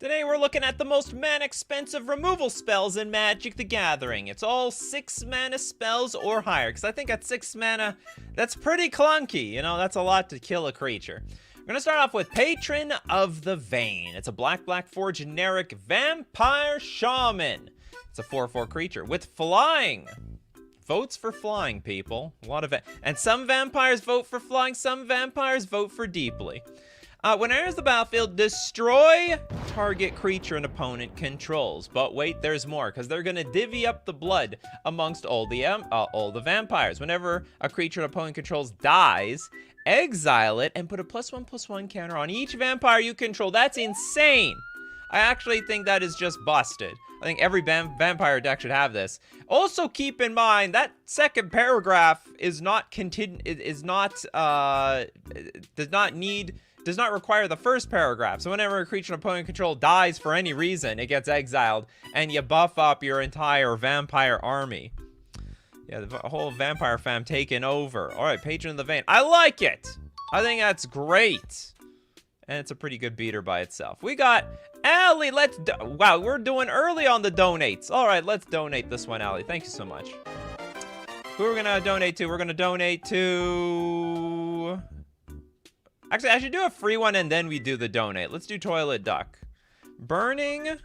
Today we're looking at the most mana-expensive removal spells in Magic the Gathering. It's all 6 mana spells or higher, because I think at 6 mana, that's pretty clunky. You know, that's a lot to kill a creature. We're going to start off with Patron of the Vein. It's a black 4 generic vampire shaman. It's a 4/4 creature with flying. Votes for flying, people. A lot of it. And some vampires vote for flying, some vampires vote for deeply. When it enters the battlefield, destroy target creature an opponent controls. But wait, there's more, because they're going to divvy up the blood amongst all the vampires. Whenever a creature an opponent controls dies, exile it and put a +1/+1 counter on each vampire you control. That's insane. I actually think that is just busted. I think every vampire deck should have this. Also, keep in mind that second paragraph is not does not require the first paragraph. So whenever a creature an opponent control dies for any reason, it gets exiled, and you buff up your entire vampire army. Yeah, the whole vampire fam taken over. All right, Patron of the Vein. I like it. I think that's great. And it's a pretty good beater by itself. We got Allie. Wow, we're doing early on the donates. All right, let's donate this one, Allie. Thank you so much. Who are we going to donate to? We're going to donate to... Actually, I should do a free one and then we do the donate. Let's do Toilet Duck. Burning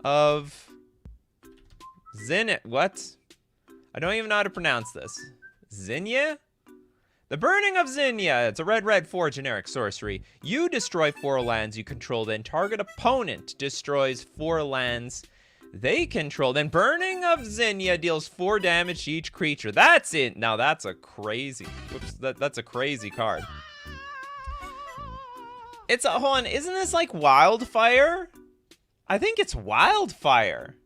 of What? I don't even know how to pronounce this. Zinnia? The Burning of Zinnia. It's a red 4 generic sorcery. You destroy 4 lands you control, then target opponent destroys 4 lands they control. Then Burning of Zinnia deals 4 damage to each creature. That's it. Now that's a crazy... Whoops, that's a crazy card. It's a... Hold on, isn't this like Wildfire? I think it's Wildfire.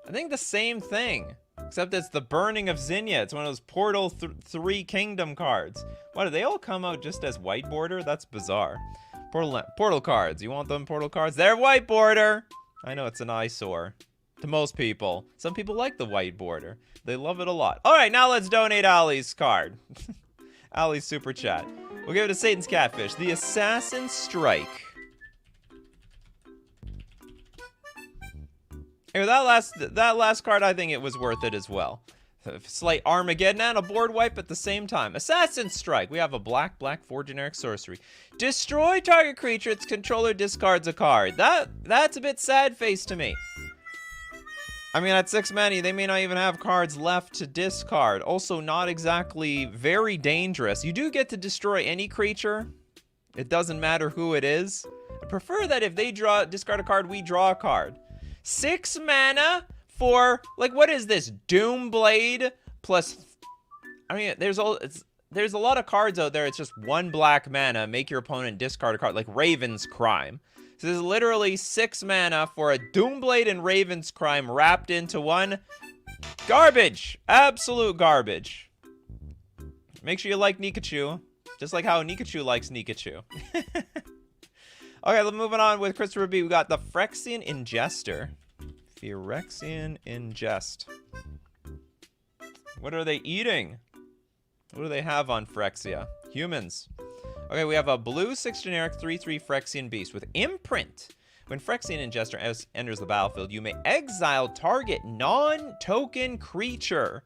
I think the same thing. Except it's the Burning of Zinnia. It's one of those Portal 3 Kingdom cards. Why, do they all come out just as white border? That's bizarre. Portal cards. You want them portal cards? They're white border! I know it's an eyesore to most people. Some people like the white border. They love it a lot. Alright, now let's donate Allie's card. Allie's super chat. We'll give it to Satan's Catfish. The Assassin Strike. Here, that last card, I think it was worth it as well. Slight Armageddon and a board wipe at the same time. Assassin Strike. We have a black 4 generic sorcery. Destroy target creature. Its controller discards a card. That's a bit sad face to me. I mean, at 6 mana, they may not even have cards left to discard. Also, not exactly very dangerous. You do get to destroy any creature. It doesn't matter who it is. I prefer that if they discard a card, we draw a card. 6 mana for, like, what is this? Doomblade plus... I mean, there's a lot of cards out there. It's just 1 black mana. Make your opponent discard a card, like Raven's Crime. So there's literally 6 mana for a Doomblade and Raven's Crime wrapped into one. Garbage. Absolute garbage. Make sure you like Nikachu. Just like how Nikachu likes Nikachu. Okay, let's moving on with Christopher B. We got the Phyrexian Ingester. Phyrexian Ingest. What are they eating? What do they have on Phyrexia? Humans. Okay, we have a blue 6 generic 3/3 Phyrexian Beast with Imprint. When Phyrexian Ingester enters the battlefield, you may exile target non-token creature.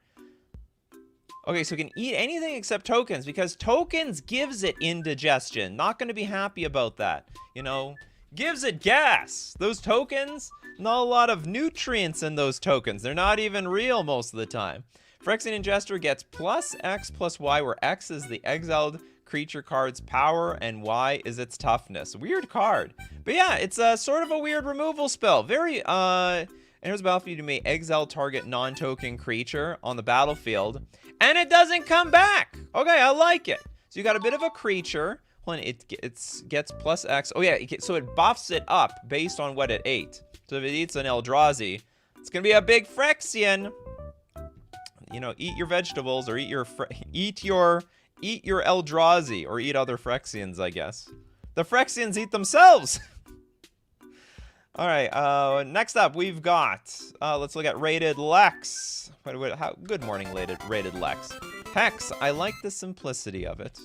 Okay, so it can eat anything except tokens, because tokens gives it indigestion. Not going to be happy about that. You know, gives it gas. Those tokens, not a lot of nutrients in those tokens. They're not even real most of the time. Phyrexian Ingester gets +X+Y, where X is the exiled creature card's power and Y is its toughness. Weird card. But yeah, it's a sort of a weird removal spell. Very, enters the battlefield, you may exile target non-token creature on the battlefield, and it doesn't come back. Okay, I like it. So you got a bit of a creature. When it gets +X. Oh yeah, so it buffs it up based on what it ate. So if it eats an Eldrazi, it's gonna be a big Phyrexian. You know, eat your vegetables or eat your Eldrazi, or eat other Phyrexians, I guess. The Phyrexians eat themselves. All right, next up we've got, let's look at Rated Lex. Good morning, Rated Lex. Hex, I like the simplicity of it.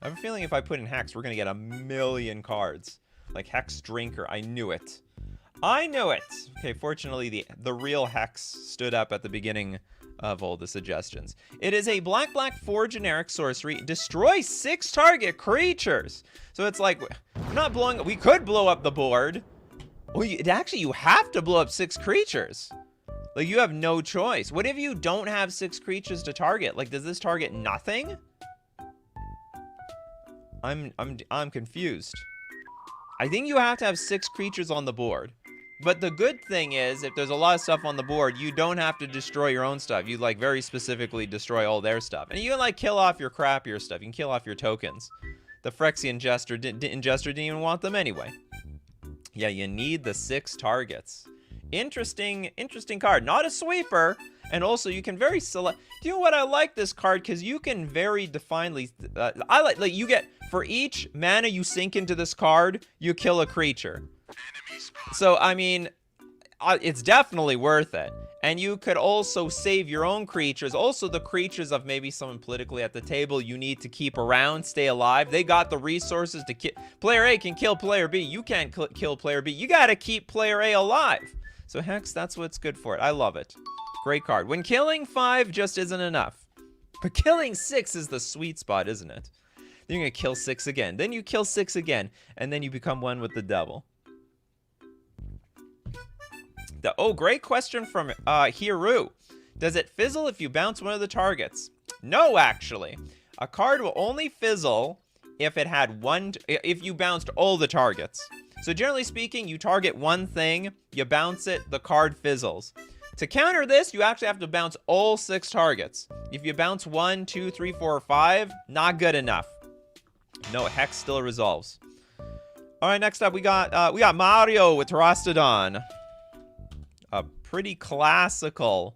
I have a feeling if I put in Hex, we're gonna get a million cards. Like Hex Drinker, I knew it. I knew it. Okay, fortunately, the real hex stood up at the beginning of all the suggestions. It is a black 4 generic sorcery. Destroy 6 target creatures. So it's like, we're not blowing, we could blow up the board. Well, actually, you have to blow up 6 creatures. Like, you have no choice. What if you don't have 6 creatures to target? Like, does this target nothing? I'm confused. I think you have to have 6 creatures on the board. But the good thing is, if there's a lot of stuff on the board, you don't have to destroy your own stuff. You, like, very specifically destroy all their stuff. And you can, like, kill off your crappier stuff. You can kill off your tokens. The Phyrexian Jester didn't even want them anyway. Yeah, you need the 6 targets. Interesting card. Not a sweeper. And also, you can very select... Do you know what? I like this card because you can very definedly... I like you get... For each mana you sink into this card, you kill a creature. So, I mean, it's definitely worth it. And you could also save your own creatures. Also, the creatures of maybe someone politically at the table you need to keep around, stay alive. They got the resources to kill. Player A can kill Player B. You can't kill Player B. You got to keep Player A alive. So, Hex, that's what's good for it. I love it. Great card. When killing 5 just isn't enough. But killing 6 is the sweet spot, isn't it? Then you're going to kill 6 again. Then you kill 6 again. And then you become one with the devil. Great question from Hiru. Does it fizzle if you bounce one of the targets? No, actually. A card will only fizzle if it had if you bounced all the targets. So generally speaking, you target one thing, you bounce it, the card fizzles. To counter this, you actually have to bounce all 6 targets. If you bounce 1, 2, 3, 4, or 5, not good enough. No, Hex still resolves. All right, next up we got Mario with Terastodon. A pretty classical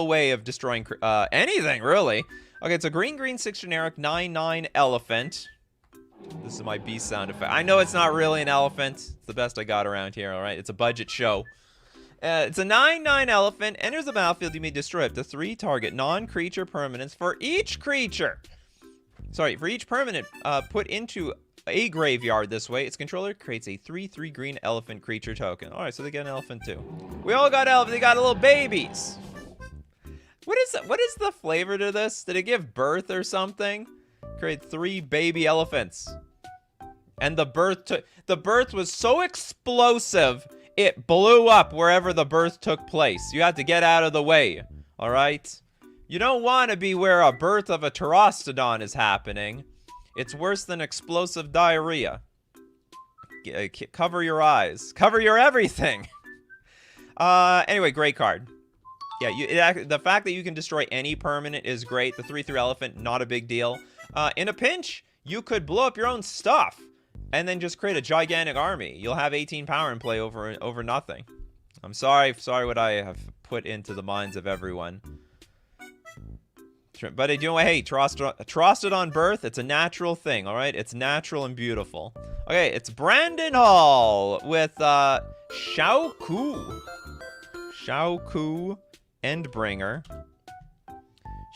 way of destroying anything, really. Okay, it's a green 6 generic 9/9 elephant. This is my beast sound effect. I know it's not really an elephant. It's the best I got around here, all right? It's a budget show. It's a 9/9 elephant. Enters the battlefield. You may destroy up to 3 target non-creature permanents for each creature. Sorry, for each permanent put into a graveyard this way, its controller creates a 3/3 green elephant creature token. All right, so they get an elephant too. We all got elephants. They got little babies. What is the flavor to this? Did it give birth or something? Create 3 baby elephants. And the birth was so explosive, it blew up wherever the birth took place. You had to get out of the way. All right? You don't want to be where a birth of a Terastodon is happening. It's worse than explosive diarrhea. Cover your eyes. Cover your everything. Anyway, great card. Yeah, the fact that you can destroy any permanent is great. The 3/3 elephant, not a big deal. In a pinch, you could blow up your own stuff and then just create a gigantic army. You'll have 18 power in play over nothing. I'm sorry what I have put into the minds of everyone. But you know what? Hey, Terastodon birth, it's a natural thing, all right? It's natural and beautiful. Okay, it's Brandon Hall with Xiaoku. Xiaoku Endbringer.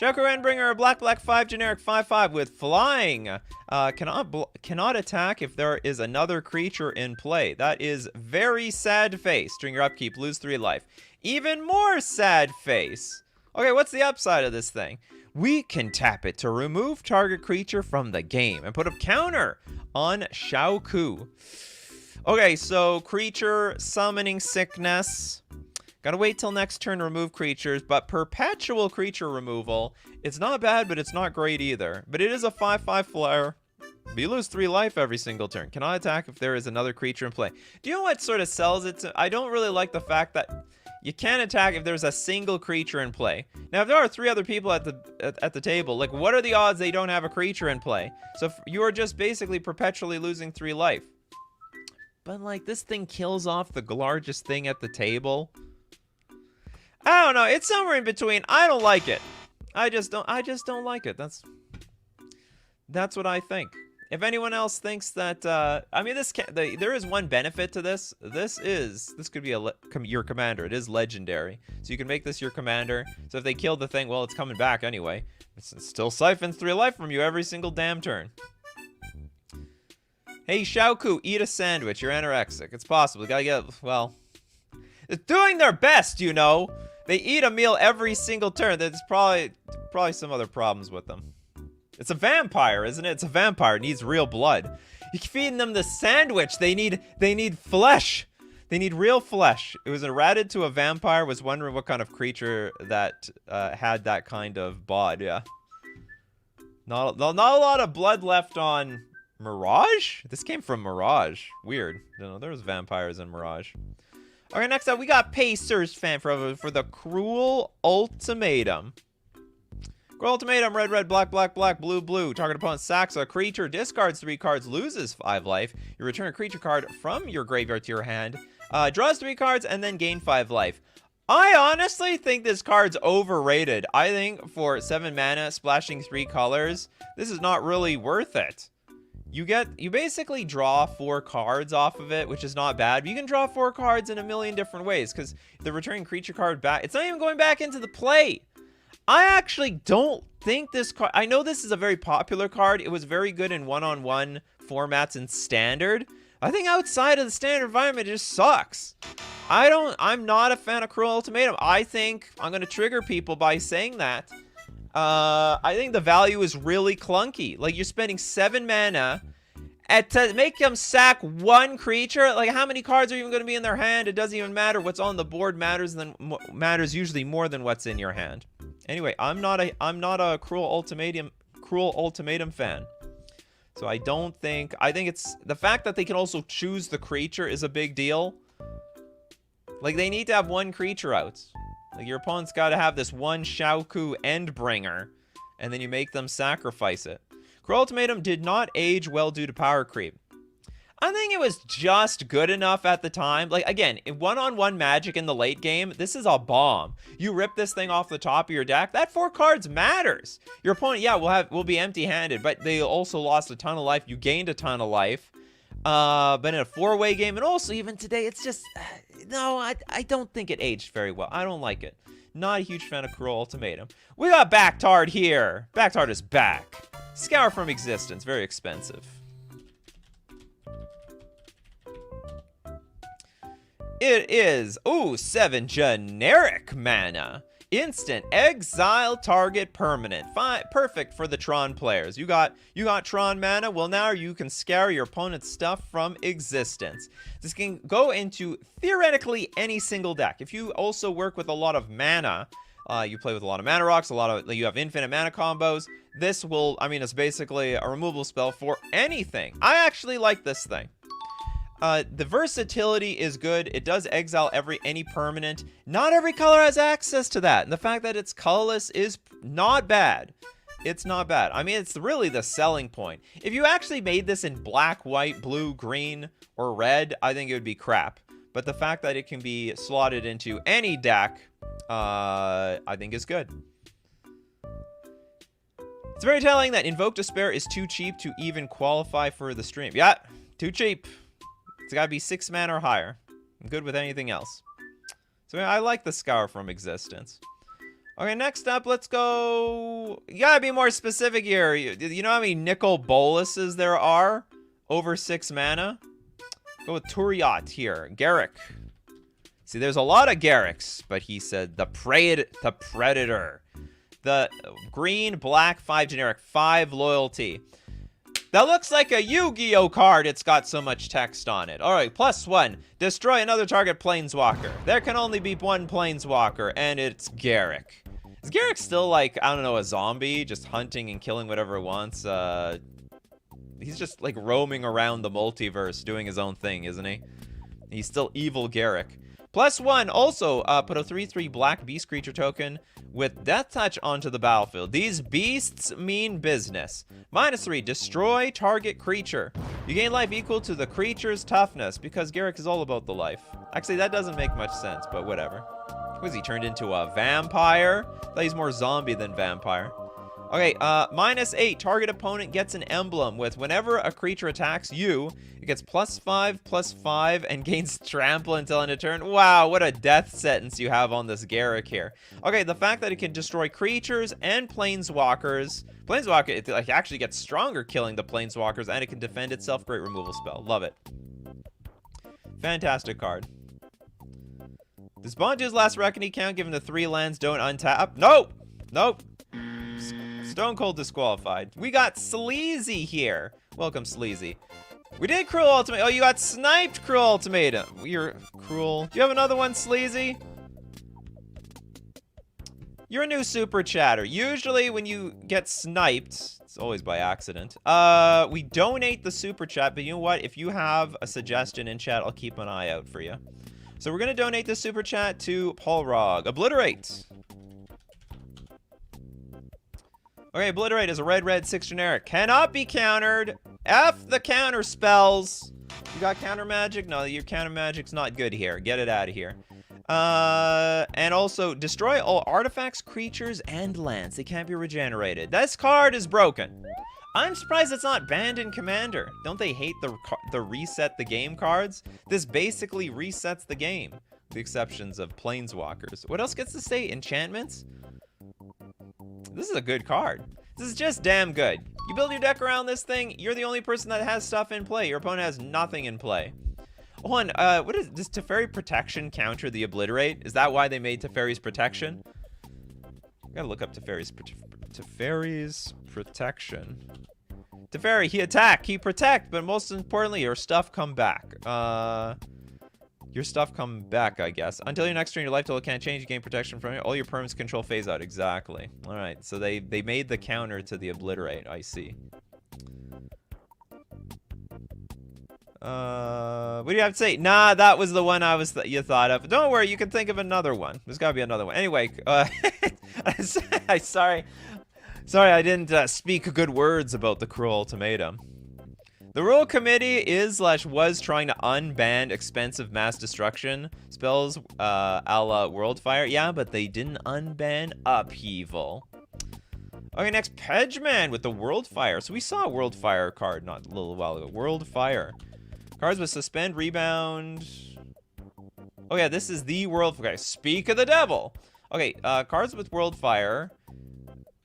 Xiaoku Endbringer, a black 5 generic 5/5 with flying. Cannot attack if there is another creature in play. That is very sad face. During your upkeep, lose 3 life. Even more sad face. Okay, what's the upside of this thing? We can tap it to remove target creature from the game and put a counter on Xiaoku. Okay, so creature summoning sickness. Gotta wait till next turn to remove creatures, but perpetual creature removal. It's not bad, but it's not great either. But it is a 5/5 flyer. But you lose 3 life every single turn. Cannot attack if there is another creature in play. Do you know what sort of sells it to? I don't really like the fact that you can't attack if there's a single creature in play. Now, if there are 3 other people at the table, like, what are the odds they don't have a creature in play? So you are just basically perpetually losing 3 life. But, like, this thing kills off the largest thing at the table. I don't know. It's somewhere in between. I don't like it. I just don't like it. That's what I think. If anyone else thinks that, I mean, there is one benefit to this. This could be your commander. It is legendary, so you can make this your commander. So if they kill the thing, well, it's coming back anyway. It still siphons 3 life from you every single damn turn. Hey, Xiaoku, eat a sandwich. You're anorexic. It's possible. You gotta get, well, they're doing their best, you know. They eat a meal every single turn. There's probably some other problems with them. It's a vampire, isn't it? It's a vampire. It needs real blood. You're feeding them the sandwich. They need flesh. They need real flesh. It was errated to a vampire. Was wondering what kind of creature that had that kind of bod. Yeah. Not a lot of blood left on Mirage? This came from Mirage. Weird. No, there was vampires in Mirage. Okay, next up, we got Pacers fan for the Cruel Ultimatum. Cruel Ultimatum, red, red, black, black, black, blue, blue. Target opponent sacks a creature, discards 3 cards, loses 5 life. You return a creature card from your graveyard to your hand, draws 3 cards, and then gain 5 life. I honestly think this card's overrated. I think for 7 mana, splashing 3 colors, this is not really worth it. You basically draw 4 cards off of it, which is not bad. But you can draw 4 cards in a million different ways, because the returning creature card back, it's not even going back into the play. I actually don't think this card, I know this is a very popular card. It was very good in one-on-one formats and standard. I think outside of the standard environment, it just sucks. I'm not a fan of Cruel Ultimatum. I think I'm going to trigger people by saying that. I think the value is really clunky. Like, you're spending 7 mana to make them sack 1 creature. Like, how many cards are even going to be in their hand? It doesn't even matter. What's on the board matters usually more than what's in your hand. Anyway, I'm not a Cruel Ultimatum fan. So I think it's the fact that they can also choose the creature is a big deal. Like, they need to have 1 creature out. Like, your opponent's got to have this 1 Xiaoku Endbringer, and then you make them sacrifice it. Cruel Ultimatum did not age well due to power creep. I think it was just good enough at the time. Like, again, in one-on-one Magic in the late game, this is a bomb. You rip this thing off the top of your deck, that 4 cards matters. Your opponent, yeah, will be empty-handed, but they also lost a ton of life. You gained a ton of life. But in a 4-way game, and also even today, it's just... no, I don't think it aged very well. I don't like it. Not a huge fan of Cruel Ultimatum. We got Backtard here. Backtard is back. Scour from Existence. Very expensive. It is, 7 generic mana. Instant exile target permanent. Perfect for the Tron players. You got Tron mana. Well, now you can scour your opponent's stuff from existence. This can go into theoretically any single deck. If you also work with a lot of mana, you play with a lot of mana rocks, you have infinite mana combos. This will, it's basically a removal spell for anything. I actually like this thing. The versatility is good. It does exile any permanent. Not every color has access to that. And the fact that it's colorless is not bad. It's not bad. It's really the selling point. If you actually made this in black, white, blue, green, or red, I think it would be crap. But the fact that it can be slotted into any deck, I think is good. It's very telling that Invoke Despair is too cheap to even qualify for the stream. Yeah, too cheap. It's got to be 6 mana or higher. I'm good with anything else. So I like the Scour from Existence. Okay, next up, let's go... You gotta be more specific here. You know how many nickel boluses there are? Over 6 mana? Go with Turiat here. Garrick. See, there's a lot of Garricks, but he said the Predator. The green, black, 5 generic, 5 loyalty. That looks like a Yu-Gi-Oh card. It's got so much text on it. All right, +1. Destroy another target planeswalker. There can only be 1 planeswalker, and it's Garrick. Is Garrick still like, I don't know, a zombie? Just hunting and killing whatever he wants? He's just like roaming around the multiverse doing his own thing, isn't he? He's still evil Garrick. +1, also put a 3/3 black beast creature token with Death Touch onto the battlefield. These beasts mean business. -3, destroy target creature. You gain life equal to the creature's toughness, because Garrick is all about the life. Actually, that doesn't make much sense, but whatever. Was he turned into a vampire? I thought he's more zombie than vampire. Okay, -8. Target opponent gets an emblem with whenever a creature attacks you, it gets +5/+5 and gains trample until end of turn. Wow, what a death sentence you have on this Garrick here. Okay, the fact that it can destroy creatures and planeswalkers. Planeswalker, it like, actually gets stronger killing the planeswalkers, and it can defend itself. Great removal spell. Love it. Fantastic card. Does Bond do his last Reckoning count given the 3 lands don't untap? Nope! Nope. Stone Cold disqualified. We got Sleazy here. Welcome, Sleazy. We did Cruel Ultimatum. Oh, you got sniped Cruel Ultimatum. You're cruel. Do you have another one, Sleazy? You're a new super chatter. Usually when you get sniped, it's always by accident, we donate the super chat, but you know what? If you have a suggestion in chat, I'll keep an eye out for you. So we're going to donate the super chat to Paul Rogg. Obliterate. Okay, Obliterate is a red 6 generic. Cannot be countered. F the counter spells. You got counter magic? No, your counter magic's not good here. Get it out of here. And also, destroy all artifacts, creatures, and lands. They can't be regenerated. This card is broken. I'm surprised it's not banned in Commander. Don't they hate the reset the game cards? This basically resets the game. With the exceptions of Planeswalkers. What else gets to stay? Enchantments? This is a good card. This is just damn good. You build your deck around this thing, you're the only person that has stuff in play. Your opponent has nothing in play. Oh, and what is does Teferi Protection counter the Obliterate? Is that why they made Teferi's Protection? Gotta look up Teferi's Protection. Teferi, he attack, he protect, but most importantly, your stuff come back. Your stuff come back, I guess. Until your next turn, your life total can't change. You gain protection from it. All your permanents control phase out. Exactly. All right. So they made the counter to the Obliterate. I see. What do you have to say? Nah, that was the one you thought of. Don't worry. You can think of another one. There's got to be another one. Anyway, sorry, I didn't speak good words about the Cruel Ultimatum. The Rule Committee is/was trying to unban expensive mass destruction spells a la Worldfire. Yeah, but they didn't unban Upheaval. Okay, next, Pedgeman with the Worldfire. So we saw a Worldfire card not a little while ago. Worldfire. Cards with Suspend, Rebound. Oh yeah, this is the World... Okay, Speak of the Devil. Okay, cards with Worldfire.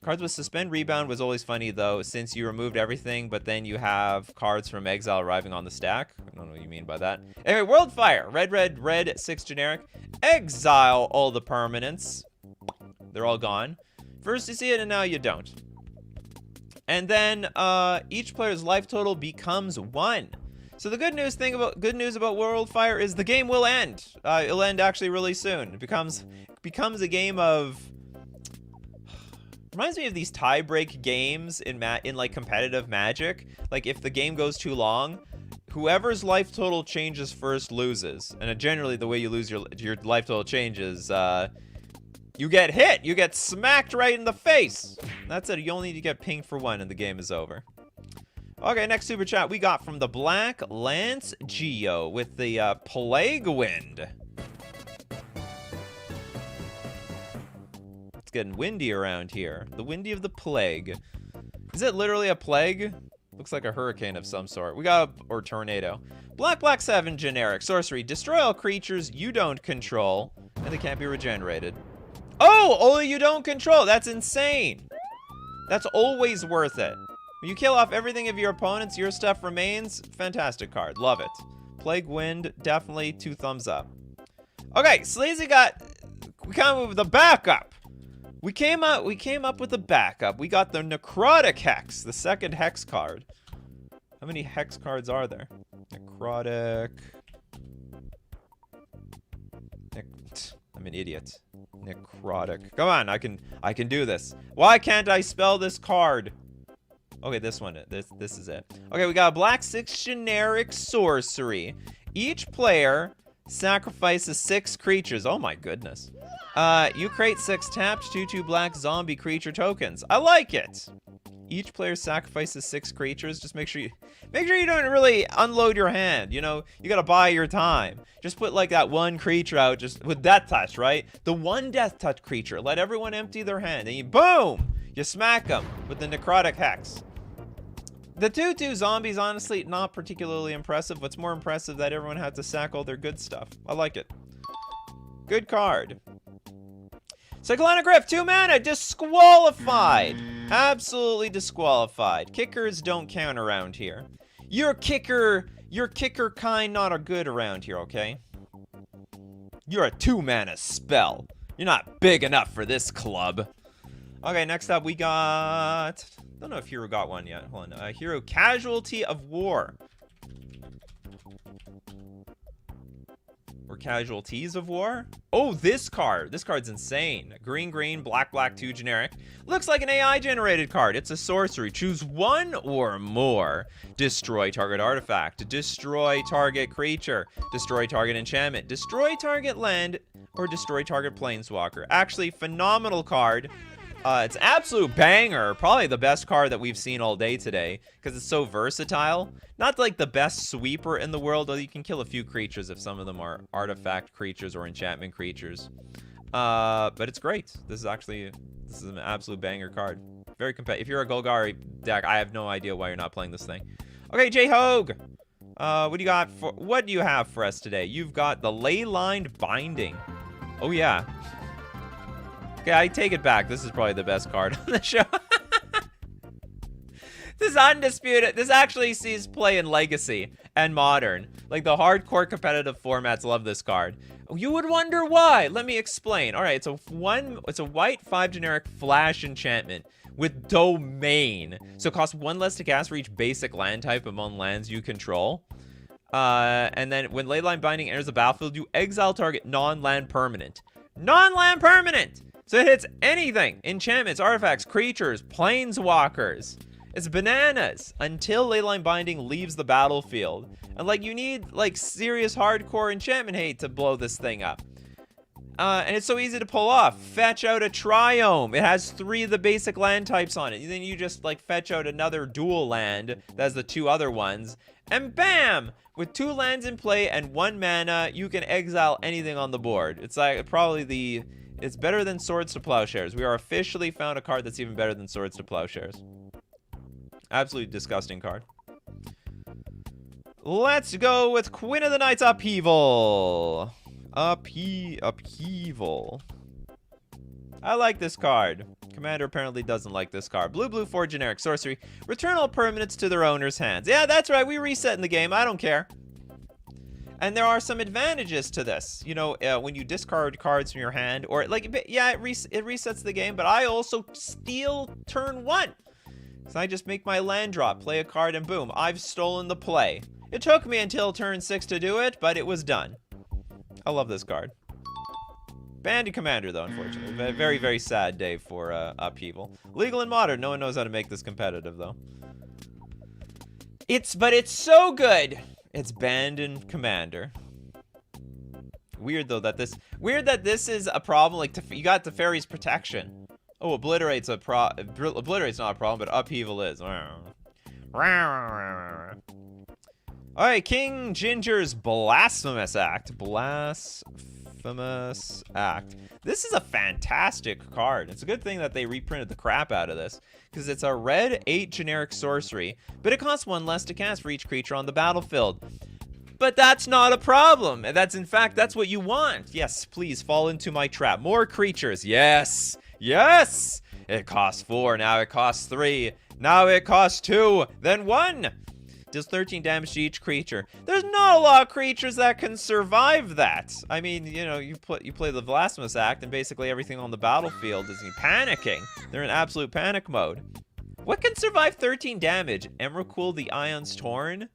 Cards with Suspend Rebound was always funny, though, since you removed everything, but then you have cards from Exile arriving on the stack. I don't know what you mean by that. Anyway, Worldfire. Red, 6 generic. Exile all the permanents. They're all gone. First you see it, and now you don't. And then, each player's life total becomes 1. So the good news about Worldfire is the game will end. It'll end actually really soon. It becomes a game of... Reminds me of these tie-break games in like competitive Magic. Like if the game goes too long, whoever's life total changes first loses. And generally the way you lose your life total changes, you get hit. You get smacked right in the face. That's it. You only need to get pinged for 1 and the game is over. Okay, next super chat we got from the Black Lance Geo with the Plague Wind. Getting windy around here. The windy of the plague. Is it literally a plague? Looks like a hurricane of some sort. We got or tornado. Black 7 generic sorcery. Destroy all creatures you don't control, and they can't be regenerated. Oh, only you don't control. That's insane. That's always worth it. When you kill off everything of your opponents, your stuff remains. Fantastic card. Love it. Plague Wind, definitely 2 thumbs up. Okay, Sleazy we come up with the backup. We came up with a backup. We got the Necrotic Hex, the 2nd Hex card. How many Hex cards are there? Necrotic. I'm an idiot. Necrotic. Come on, I can do this. Why can't I spell this card? Okay, this one. This is it. Okay, we got a black 6 generic sorcery. Each player sacrifices 6 creatures. Oh my goodness. You create 6 tapped 2/2 black zombie creature tokens. I like it. Each player sacrifices 6 creatures. Just make sure you don't really unload your hand. You know, you gotta buy your time. Just put like that 1 creature out, just with Death Touch, right? The 1 Death Touch creature. Let everyone empty their hand, and boom, You smack them with the Necrotic Hex. The 2/2 zombies, honestly, not particularly impressive. What's more impressive that everyone had to sack all their good stuff. I like it. Good card. Cyclonic Rift, 2 mana, disqualified. Absolutely disqualified. Kickers don't count around here. Your kicker kind not a good around here, okay? You're a 2 mana spell. You're not big enough for this club. Okay, next up we got... I don't know if Hero got one yet. Hold on. Hero Casualty of War. Or Casualties of War? Oh, this card. This card's insane. Green, green, black, black, 2 generic. Looks like an AI-generated card. It's a sorcery. Choose one or more. Destroy target artifact. Destroy target creature. Destroy target enchantment. Destroy target land. Or destroy target planeswalker. Actually, phenomenal card. It's an absolute banger. Probably the best card that we've seen all day today. Because it's so versatile. Not like the best sweeper in the world, though you can kill a few creatures if some of them are artifact creatures or enchantment creatures. But it's great. This is an absolute banger card. Very competitive. If you're a Golgari deck, I have no idea why you're not playing this thing. Okay, J-Hogue. What do you have for us today? You've got the Leyline Binding. Oh, yeah. Okay, I take it back. This is probably the best card on the show. This is undisputed. This actually sees play in Legacy and Modern. Like, the hardcore competitive formats love this card. You would wonder why. Let me explain. All right, it's a white 5 generic flash enchantment with Domain. So it costs 1 less to cast for each basic land type among lands you control. And then when Leyline Binding enters the battlefield, you exile target non-land permanent. Non-land permanent! So it hits anything. Enchantments, artifacts, creatures, planeswalkers. It's bananas until Leyline Binding leaves the battlefield. And, like, you need, like, serious hardcore enchantment hate to blow this thing up. And it's so easy to pull off. Fetch out a Triome. It has 3 of the basic land types on it. And then you just, like, fetch out another dual land that has the 2 other ones. And bam! With 2 lands in play and 1 mana, you can exile anything on the board. It's like probably it's better than Swords to Plowshares. We are officially found a card that's even better than Swords to Plowshares. Absolutely disgusting card. Let's go with Queen of the Night's Upheaval. Upheaval. I like this card. Commander apparently doesn't like this card. Blue, blue, 4 generic sorcery. Return all permanents to their owner's hands. Yeah, that's right. We reset in the game. I don't care. And there are some advantages to this. You know, when you discard cards from your hand, or like, yeah, it resets the game. But I also steal turn 1. So I just make my land drop, play a card, and boom, I've stolen the play. It took me until turn 6 to do it, but it was done. I love this card. Banned Commander, though, unfortunately. A very, very sad day for Upheaval. Legal and Modern. No one knows how to make this competitive, though. But it's so good. It's banned in Commander. Weird, though, that this is a problem. Like, you got Teferi's Protection. Oh, Obliterate's not a problem, but Upheaval is. Alright, King Ginger's Blasphemous Act. Blasphemous Act. This is a fantastic card. It's a good thing that they reprinted the crap out of this, because it's a red 8 generic sorcery, but it costs 1 less to cast for each creature on the battlefield. But that's not a problem. In fact, that's what you want. Yes, please fall into my trap. More creatures. Yes. Yes. It costs 4. Now it costs 3. Now it costs 2. Then 1. Does 13 damage to each creature. There's not a lot of creatures that can survive that. I mean, you know, you play the Blasphemous Act, and basically everything on the battlefield is panicking. They're in absolute panic mode. What can survive 13 damage? Emrakul, the Ion's Torn?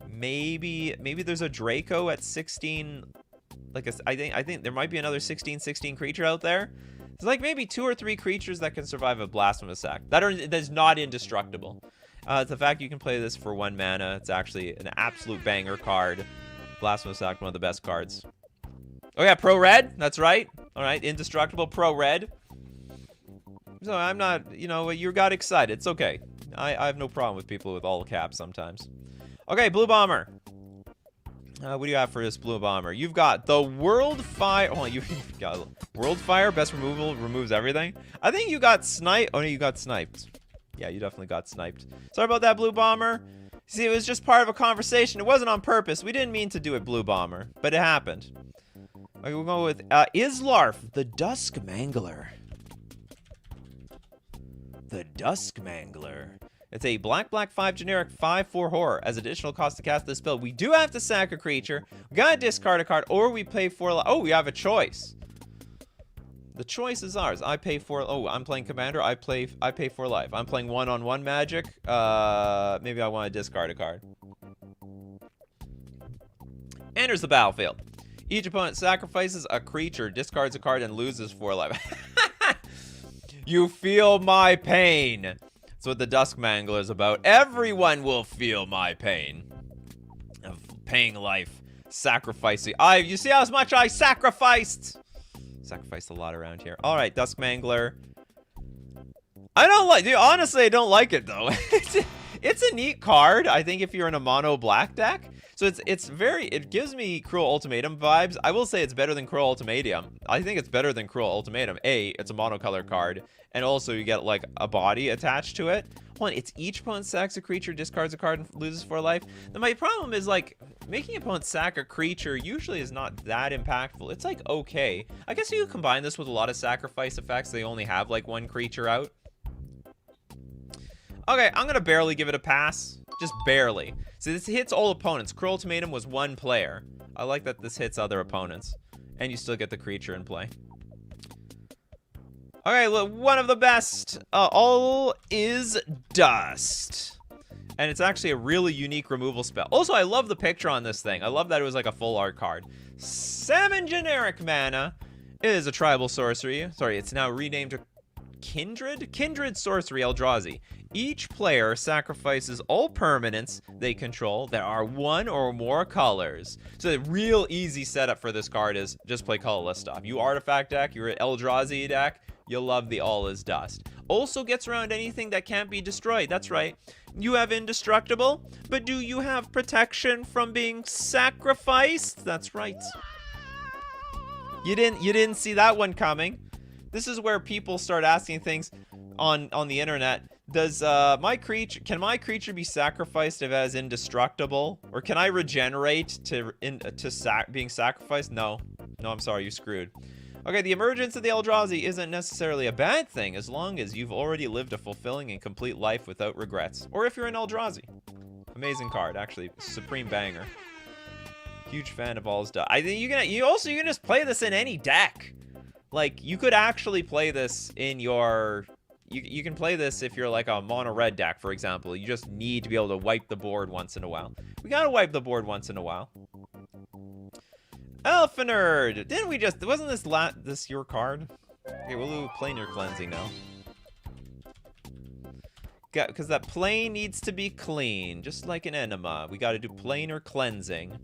Maybe there's a Draco at 16. Like I think there might be another 16/16 creature out there. It's like maybe 2 or 3 creatures that can survive a Blasphemous Act. That is not indestructible. It's the fact you can play this for 1 mana. It's actually an absolute banger card. Blasphemous Act, one of the best cards. Oh yeah, Pro Red. That's right. All right, indestructible Pro Red. So I'm not, you know, you got excited. It's okay. I have no problem with people with all caps sometimes. Okay, Blue Bomber. What do you have for this blue bomber? You've got the World Fire. Oh, you've got World Fire. Best removal. Removes everything. I think you got sniped. Oh, no, you got sniped. Yeah, you definitely got sniped. Sorry about that, blue bomber. See, it was just part of a conversation. It wasn't on purpose. We didn't mean to do it, blue bomber. But it happened. Okay, we'll go with Islarf, the Dusk Mangler. The Dusk Mangler. It's a black 5 generic 5/4 horror. As additional cost to cast this spell, we do have to sack a creature. We gotta discard a card, or we pay 4 life. Oh, we have a choice. The choice is ours. I pay 4. Oh, I'm playing commander. I pay 4 life. I'm playing 1-on-1 magic. Maybe I want to discard a card. Enters the battlefield. Each opponent sacrifices a creature, discards a card, and loses 4 life. You feel my pain. That's what the Dusk Mangler is about. Everyone will feel my pain of paying life, sacrificing. You see how much I sacrificed? Sacrificed a lot around here. All right, Dusk Mangler. I don't like. Dude, honestly, I don't like it though. It's a neat card. I think if you're in a mono black deck. So it gives me Cruel Ultimatum vibes. I will say it's better than Cruel Ultimatum. I think it's better than Cruel Ultimatum. It's a monocolor card, and also you get like a body attached to it. One, it's each opponent sacks a creature, discards a card, and loses 4 life. Then my problem is like making opponent sack a creature usually is not that impactful. It's like okay. I guess you could combine this with a lot of sacrifice effects. They only have like 1 creature out. Okay, I'm gonna barely give it a pass. Just barely. See, this hits all opponents. Cruel Ultimatum was 1 player. I like that this hits other opponents. And you still get the creature in play. Okay, look, one of the best. All is Dust. And it's actually a really unique removal spell. Also, I love the picture on this thing. I love that it was like a full art card. 7 generic mana. It is a tribal sorcery. Sorry, it's now renamed to Kindred? Kindred Sorcery Eldrazi. Each player sacrifices all permanents they control that are 1 or more colors. So the real easy setup for this card is just play colorless stuff. You artifact deck, you're an Eldrazi deck, you'll love the All is Dust. Also gets around anything that can't be destroyed. That's right. You have indestructible, but do you have protection from being sacrificed? That's right. You didn't see that one coming. This is where people start asking things on the internet. Does can my creature be sacrificed if it has indestructible, or can I regenerate to being sacrificed? No, I'm sorry, you're screwed. Okay, the emergence of the Eldrazi isn't necessarily a bad thing as long as you've already lived a fulfilling and complete life without regrets, or if you're an Eldrazi. Amazing card, actually, supreme banger. Huge fan of All's Dust. I think you can just play this in any deck. Like, you could actually play this in your... You can play this if you're like a mono red deck, for example. You just need to be able to wipe the board once in a while. We gotta wipe the board once in a while. Elfinerd! Didn't we just... Wasn't this your card? Okay, we'll do planar cleansing now. Because that plane needs to be clean, just like an enema. We gotta do planar cleansing.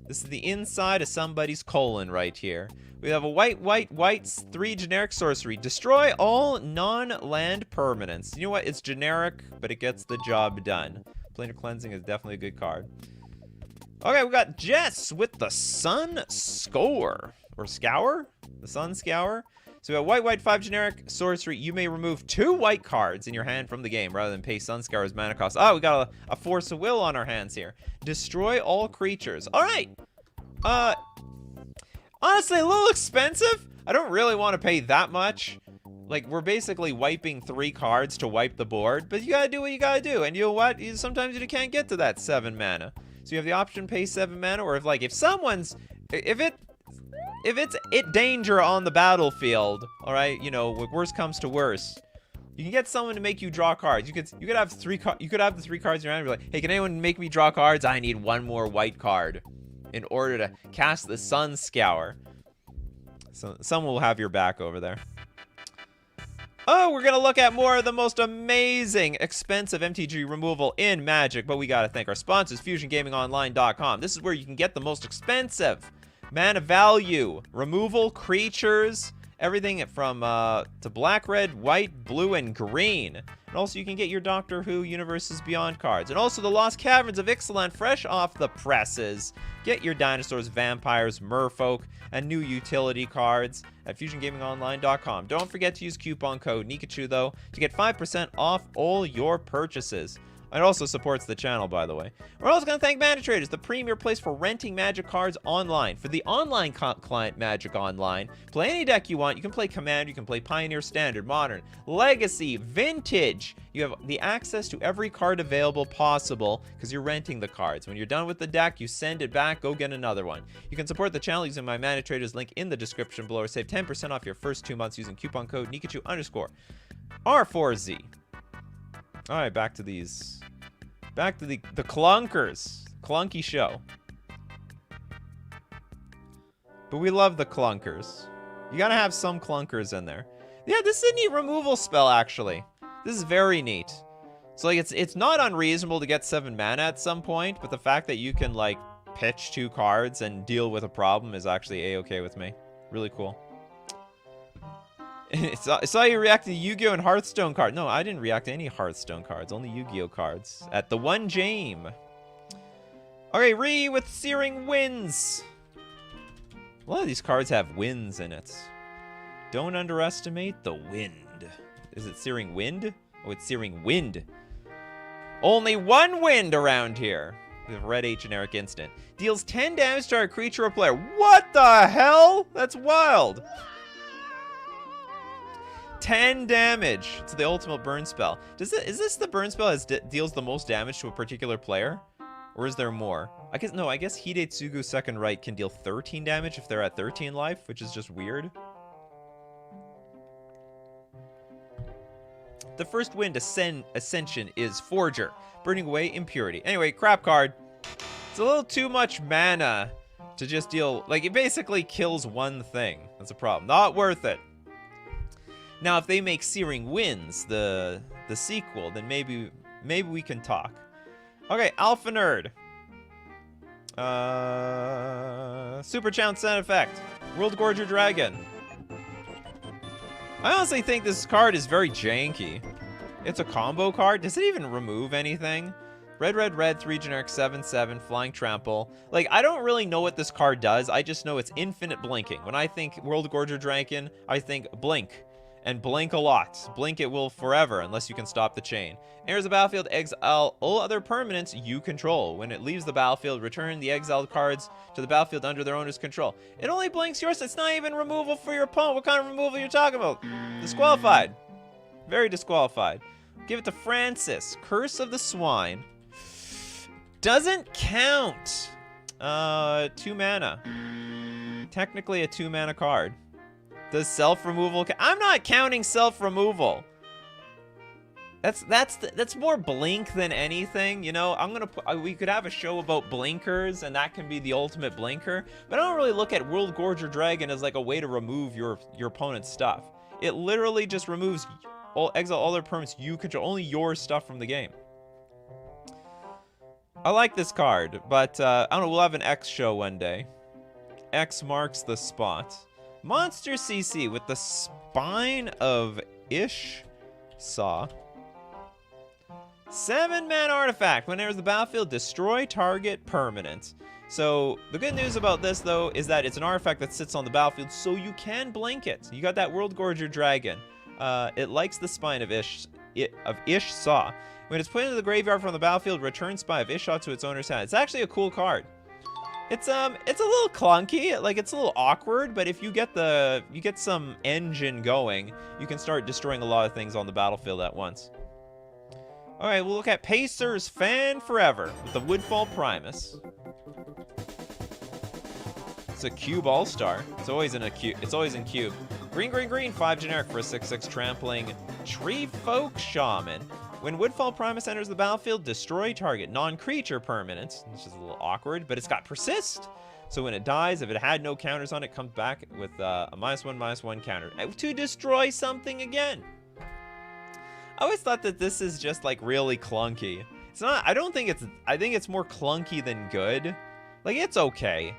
This is the inside of somebody's colon right here. We have a white 3 generic sorcery. Destroy all non-land permanents. You know what? It's generic, but it gets the job done. Planar Cleansing is definitely a good card. Okay, we got Jess with the Sun Scour. Or Scour? The Sun Scour. So we have white 5 generic sorcery. You may remove 2 white cards in your hand from the game rather than pay Sun Scour's mana cost. Oh, we got a Force of Will on our hands here. Destroy all creatures. All right. Honestly, a little expensive. I don't really want to pay that much. Like, we're basically wiping 3 cards to wipe the board, but you gotta do what you gotta do. And you know what? Sometimes you can't get to that 7 mana. So you have the option to pay 7 mana, or if it's danger on the battlefield, all right, you know, worst comes to worst, you can get someone to make you draw cards. You could have the 3 cards in your hand and be like, hey, can anyone make me draw cards? I need 1 more white card in order to cast the Sun Scour. So someone will have your back over there. Oh, we're gonna look at more of the most amazing, expensive MTG removal in Magic, but we gotta thank our sponsors, FusionGamingOnline.com. This is where you can get the most expensive mana value removal, creatures, Everything from to black, red, white, blue, and green. And also you can get your Doctor Who Universes Beyond cards. And also the Lost Caverns of Ixalan fresh off the presses. Get your dinosaurs, vampires, merfolk, and new utility cards at FusionGamingOnline.com. Don't forget to use coupon code Nikachu, though, to get 5% off all your purchases. It also supports the channel, by the way. We're also going to thank Magic Traders, the premier place for renting Magic cards online. For the online client Magic Online, play any deck you want. You can play Commander, you can play Pioneer, Standard, Modern, Legacy, Vintage. You have the access to every card available possible because you're renting the cards. When you're done with the deck, you send it back, go get another one. You can support the channel using my Magic Traders link in the description below or save 10% off your first 2 months using coupon code Nikachu_R4Z. All right, back to these. Back to the clunkers. Clunky show. But we love the clunkers. You gotta have some clunkers in there. Yeah, this is a neat removal spell, actually. This is very neat. So, like, it's not unreasonable to get 7 mana at some point, but the fact that you can, like, pitch 2 cards and deal with a problem is actually A-okay with me. Really cool. I saw you react to Yu-Gi-Oh! And Hearthstone card. No, I didn't react to any Hearthstone cards. Only Yu-Gi-Oh! Cards. At the one Jame. Okay, Ree with Searing Winds. A lot of these cards have winds in it. Don't underestimate the wind. Is it Searing Wind? Oh, it's Searing Wind. Only one wind around here. With red 8 generic instant. Deals 10 damage to our creature or player. What the hell? That's wild. 10 damage. It's the ultimate burn spell. Is this the burn spell that deals the most damage to a particular player? Or is there more? I guess Hidetsugu's second right can deal 13 damage if they're at 13 life, which is just weird. The first wind ascension is Forger, burning away impurity. Anyway, crap card. It's a little too much mana to just deal, like, it basically kills one thing. That's a problem. Not worth it. Now, if they make Searing Winds the sequel, then maybe we can talk. Okay, Alpha Nerd. Super Challenge Sound Effect. World Gorger Dragon. I honestly think this card is very janky. It's a combo card. Does it even remove anything? Red, red, red, 3 generic, 7/7, flying trample. Like, I don't really know what this card does. I just know it's infinite blinking. When I think World Gorger Dragon, I think blink. And blink a lot. Blink it will forever unless you can stop the chain. Enters the battlefield, exile all other permanents you control. When it leaves the battlefield, return the exiled cards to the battlefield under their owner's control. It only blinks yours. It's not even removal for your opponent. What kind of removal are you talking about? Disqualified. Very disqualified. Give it to Francis. Curse of the Swine. Doesn't count. 2 mana. Technically a 2 mana card. Does self-removal I'm not counting self-removal. That's more blink than anything, you know. We could have a show about blinkers and that can be the ultimate blinker, but I don't really look at World Gorger Dragon as like a way to remove your opponent's stuff. It literally just removes exile all their permanents you control, only your stuff from the game. I like this card, but I don't know, we'll have an X show one day. X marks the spot. Monster CC with the Spine of Ish-Saw. 7 mana artifact. When enters the battlefield, destroy target permanent. So the good news about this, though, is that it's an artifact that sits on the battlefield, so you can blink it. You got that World Gorger Dragon. It likes the Spine of Ish-Saw. When it's put into the graveyard from the battlefield, return Spine of Ish-Saw to its owner's hand. It's actually a cool card. It's a little clunky, like it's a little awkward, but if you get some engine going, you can start destroying a lot of things on the battlefield at once. All right, we'll look at Pacer's Fan Forever with the Woodfall Primus. It's a cube all-star. It's always in cube. Green, green, green, 5 generic for a 6/6 trampling Tree Folk Shaman. When Woodfall Primus enters the battlefield, destroy target non-creature permanent. Which is a little awkward, but it's got Persist. So when it dies, if it had no counters on it, comes back with a -1/-1 counter to destroy something again. I always thought that this is just like really clunky. It's not. I think it's more clunky than good. Like, it's okay.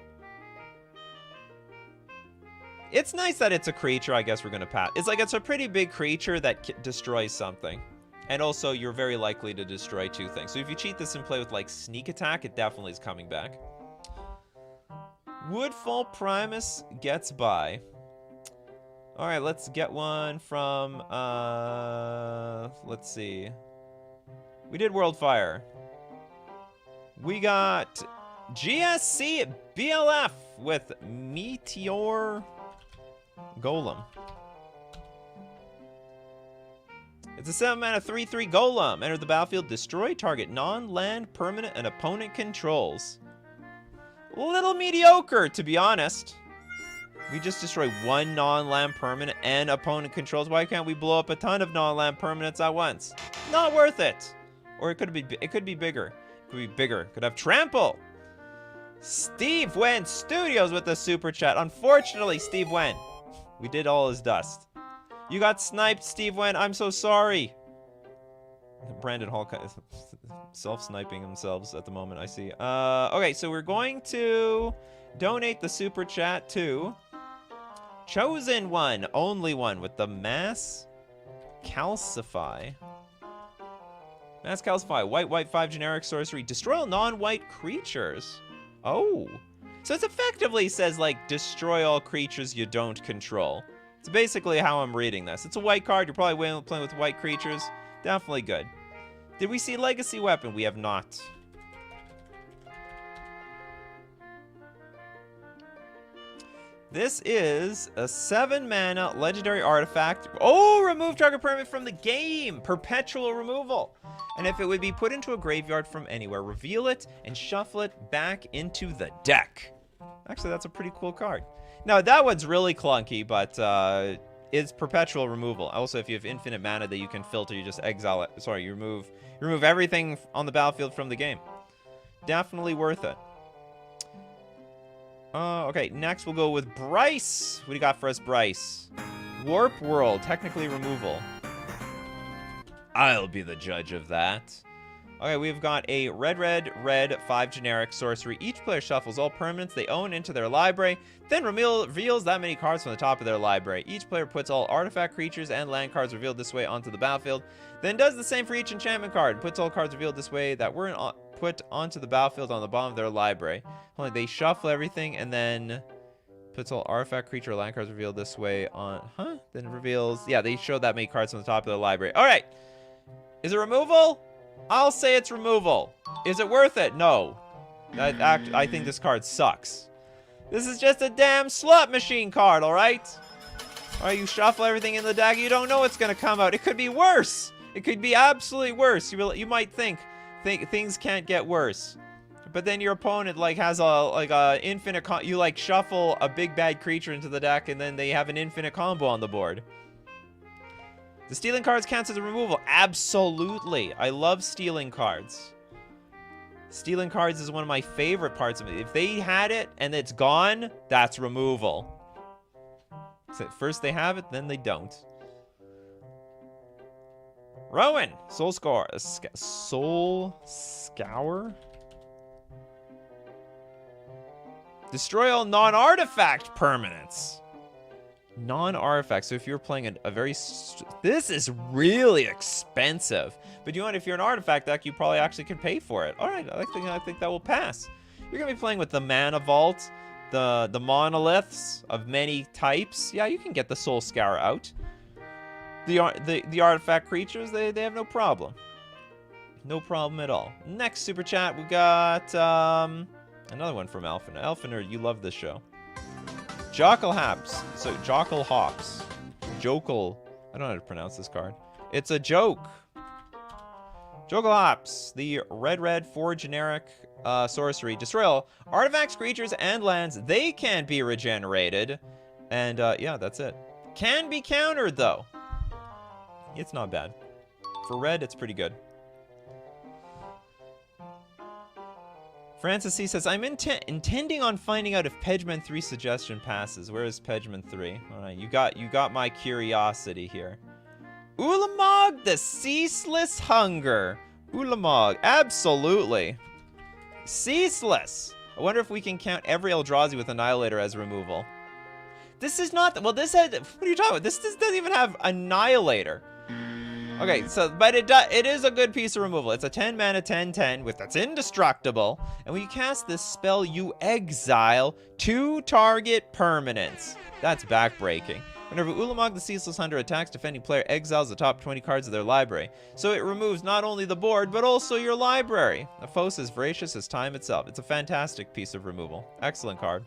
It's nice that it's a creature. I guess we're going to pass. It's like it's a pretty big creature that destroys something. And also, you're very likely to destroy 2 things. So if you cheat this and play with, like, Sneak Attack, it definitely is coming back. Woodfall Primus gets by. Alright, let's get one from, let's see. We did World Fire. We got GSC BLF with Meteor Golem. It's a 7-mana 3/3 Golem. Enter the battlefield, destroy target non-land permanent and opponent controls. Little mediocre, to be honest. We just destroy 1 non-land permanent and opponent controls. Why can't we blow up a ton of non-land permanents at once? Not worth it. Or it could be bigger. It could be bigger. Could have trample. Steve Wen Studios with the super chat. Unfortunately, Steve Wen, we did all his dust. You got sniped, Steve Wen. I'm so sorry. Brandon Hall is self-sniping themselves at the moment, I see. Okay, so we're going to donate the super chat to Chosen One, only one, with the Mass Calcify. Mass Calcify, white, 5 generic sorcery. Destroy all non-white creatures. Oh. So it effectively says, like, destroy all creatures you don't control. It's basically how I'm reading this. It's a white card. You're probably playing with white creatures. Definitely good. Did we see Legacy Weapon? We have not. This is a 7-mana legendary artifact. Oh, remove target permanent from the game. Perpetual removal. And if it would be put into a graveyard from anywhere, reveal it and shuffle it back into the deck. Actually, that's a pretty cool card. Now, that one's really clunky, but it's perpetual removal. Also, if you have infinite mana that you can filter, you just exile it. Sorry, you remove everything on the battlefield from the game. Definitely worth it. Okay, next we'll go with Bryce. What do you got for us, Bryce? Warp World, technically removal. I'll be the judge of that. Okay, we've got a red, 5 generic sorcery. Each player shuffles all permanents they own into their library, then reveals that many cards from the top of their library. Each player puts all artifact creatures and land cards revealed this way onto the battlefield, then does the same for each enchantment card. Puts all cards revealed this way that weren't put onto the battlefield on the bottom of their library. Only they shuffle everything and then puts all artifact creature land cards revealed this way on... Huh? Then reveals... Yeah, they show that many cards from the top of their library. All right. Is it removal? I'll say it's removal. Is it worth it? No. I think this card sucks. This is just a damn slot machine card, all right? All right, you shuffle everything in the deck. You don't know what's going to come out. It could be worse. It could be absolutely worse. You might think things can't get worse. But then your opponent like has a infinite you like shuffle a big bad creature into the deck and then they have an infinite combo on the board. The stealing cards counts as a removal. Absolutely. I love stealing cards. Stealing cards is one of my favorite parts of it. If they had it and it's gone, that's removal. So first they have it, then they don't. Rowan, Soul Scour. Destroy all non-artifact permanents. Non-artifact. So if you're playing a very... This is really expensive. But you know what? If you're an artifact deck, you probably actually can pay for it. All right, I think that will pass. You're going to be playing with the Mana Vault, the monoliths of many types. Yeah, you can get the Soul Scour out. The artifact creatures, they have no problem. No problem at all. Next super chat, we got another one from Alphiner. Alphiner, you love this show. Jockle Hops. So Jockle Hops. Jokel. I don't know how to pronounce this card. It's a joke. Jockle Hops. The red 4 generic sorcery. Destroy all artifacts, creatures, and lands. They can be regenerated. And yeah, that's it. Can be countered though. It's not bad. For red, it's pretty good. Francis C says, I'm intending on finding out if Pegman 3 suggestion passes. Where is Pegman 3? All right, you got my curiosity here. Ulamog, the Ceaseless Hunger. Ulamog, absolutely. Ceaseless. I wonder if we can count every Eldrazi with Annihilator as removal. This is not, well, this had, what are you talking about? This doesn't even have Annihilator. Okay, so, but it is a good piece of removal. It's a 10 mana 10/10 with that's indestructible. And when you cast this spell, you exile 2 target permanents. That's backbreaking. Whenever Ulamog the Ceaseless Hunter attacks, defending player exiles the top 20 cards of their library. So it removes not only the board, but also your library. A foe is voracious as time itself. It's a fantastic piece of removal. Excellent card.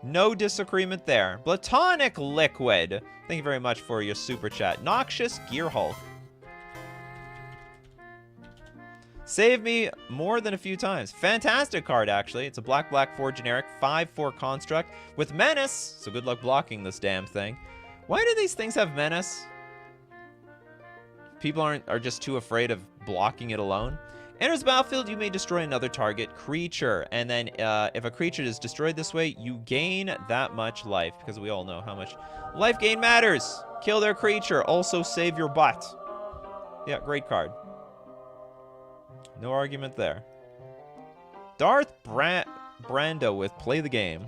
No disagreement there. Platonic Liquid. Thank you very much for your super chat. Noxious Gearhulk. Saved me more than a few times. Fantastic card, actually. It's a black 4 generic, 5/4 construct with menace. So good luck blocking this damn thing. Why do these things have menace? People are just too afraid of blocking it alone. Enters the battlefield, you may destroy another target creature. And then if a creature is destroyed this way, you gain that much life. Because we all know how much life gain matters. Kill their creature. Also save your butt. Yeah, great card. No argument there. Darth Brando with Play the Game.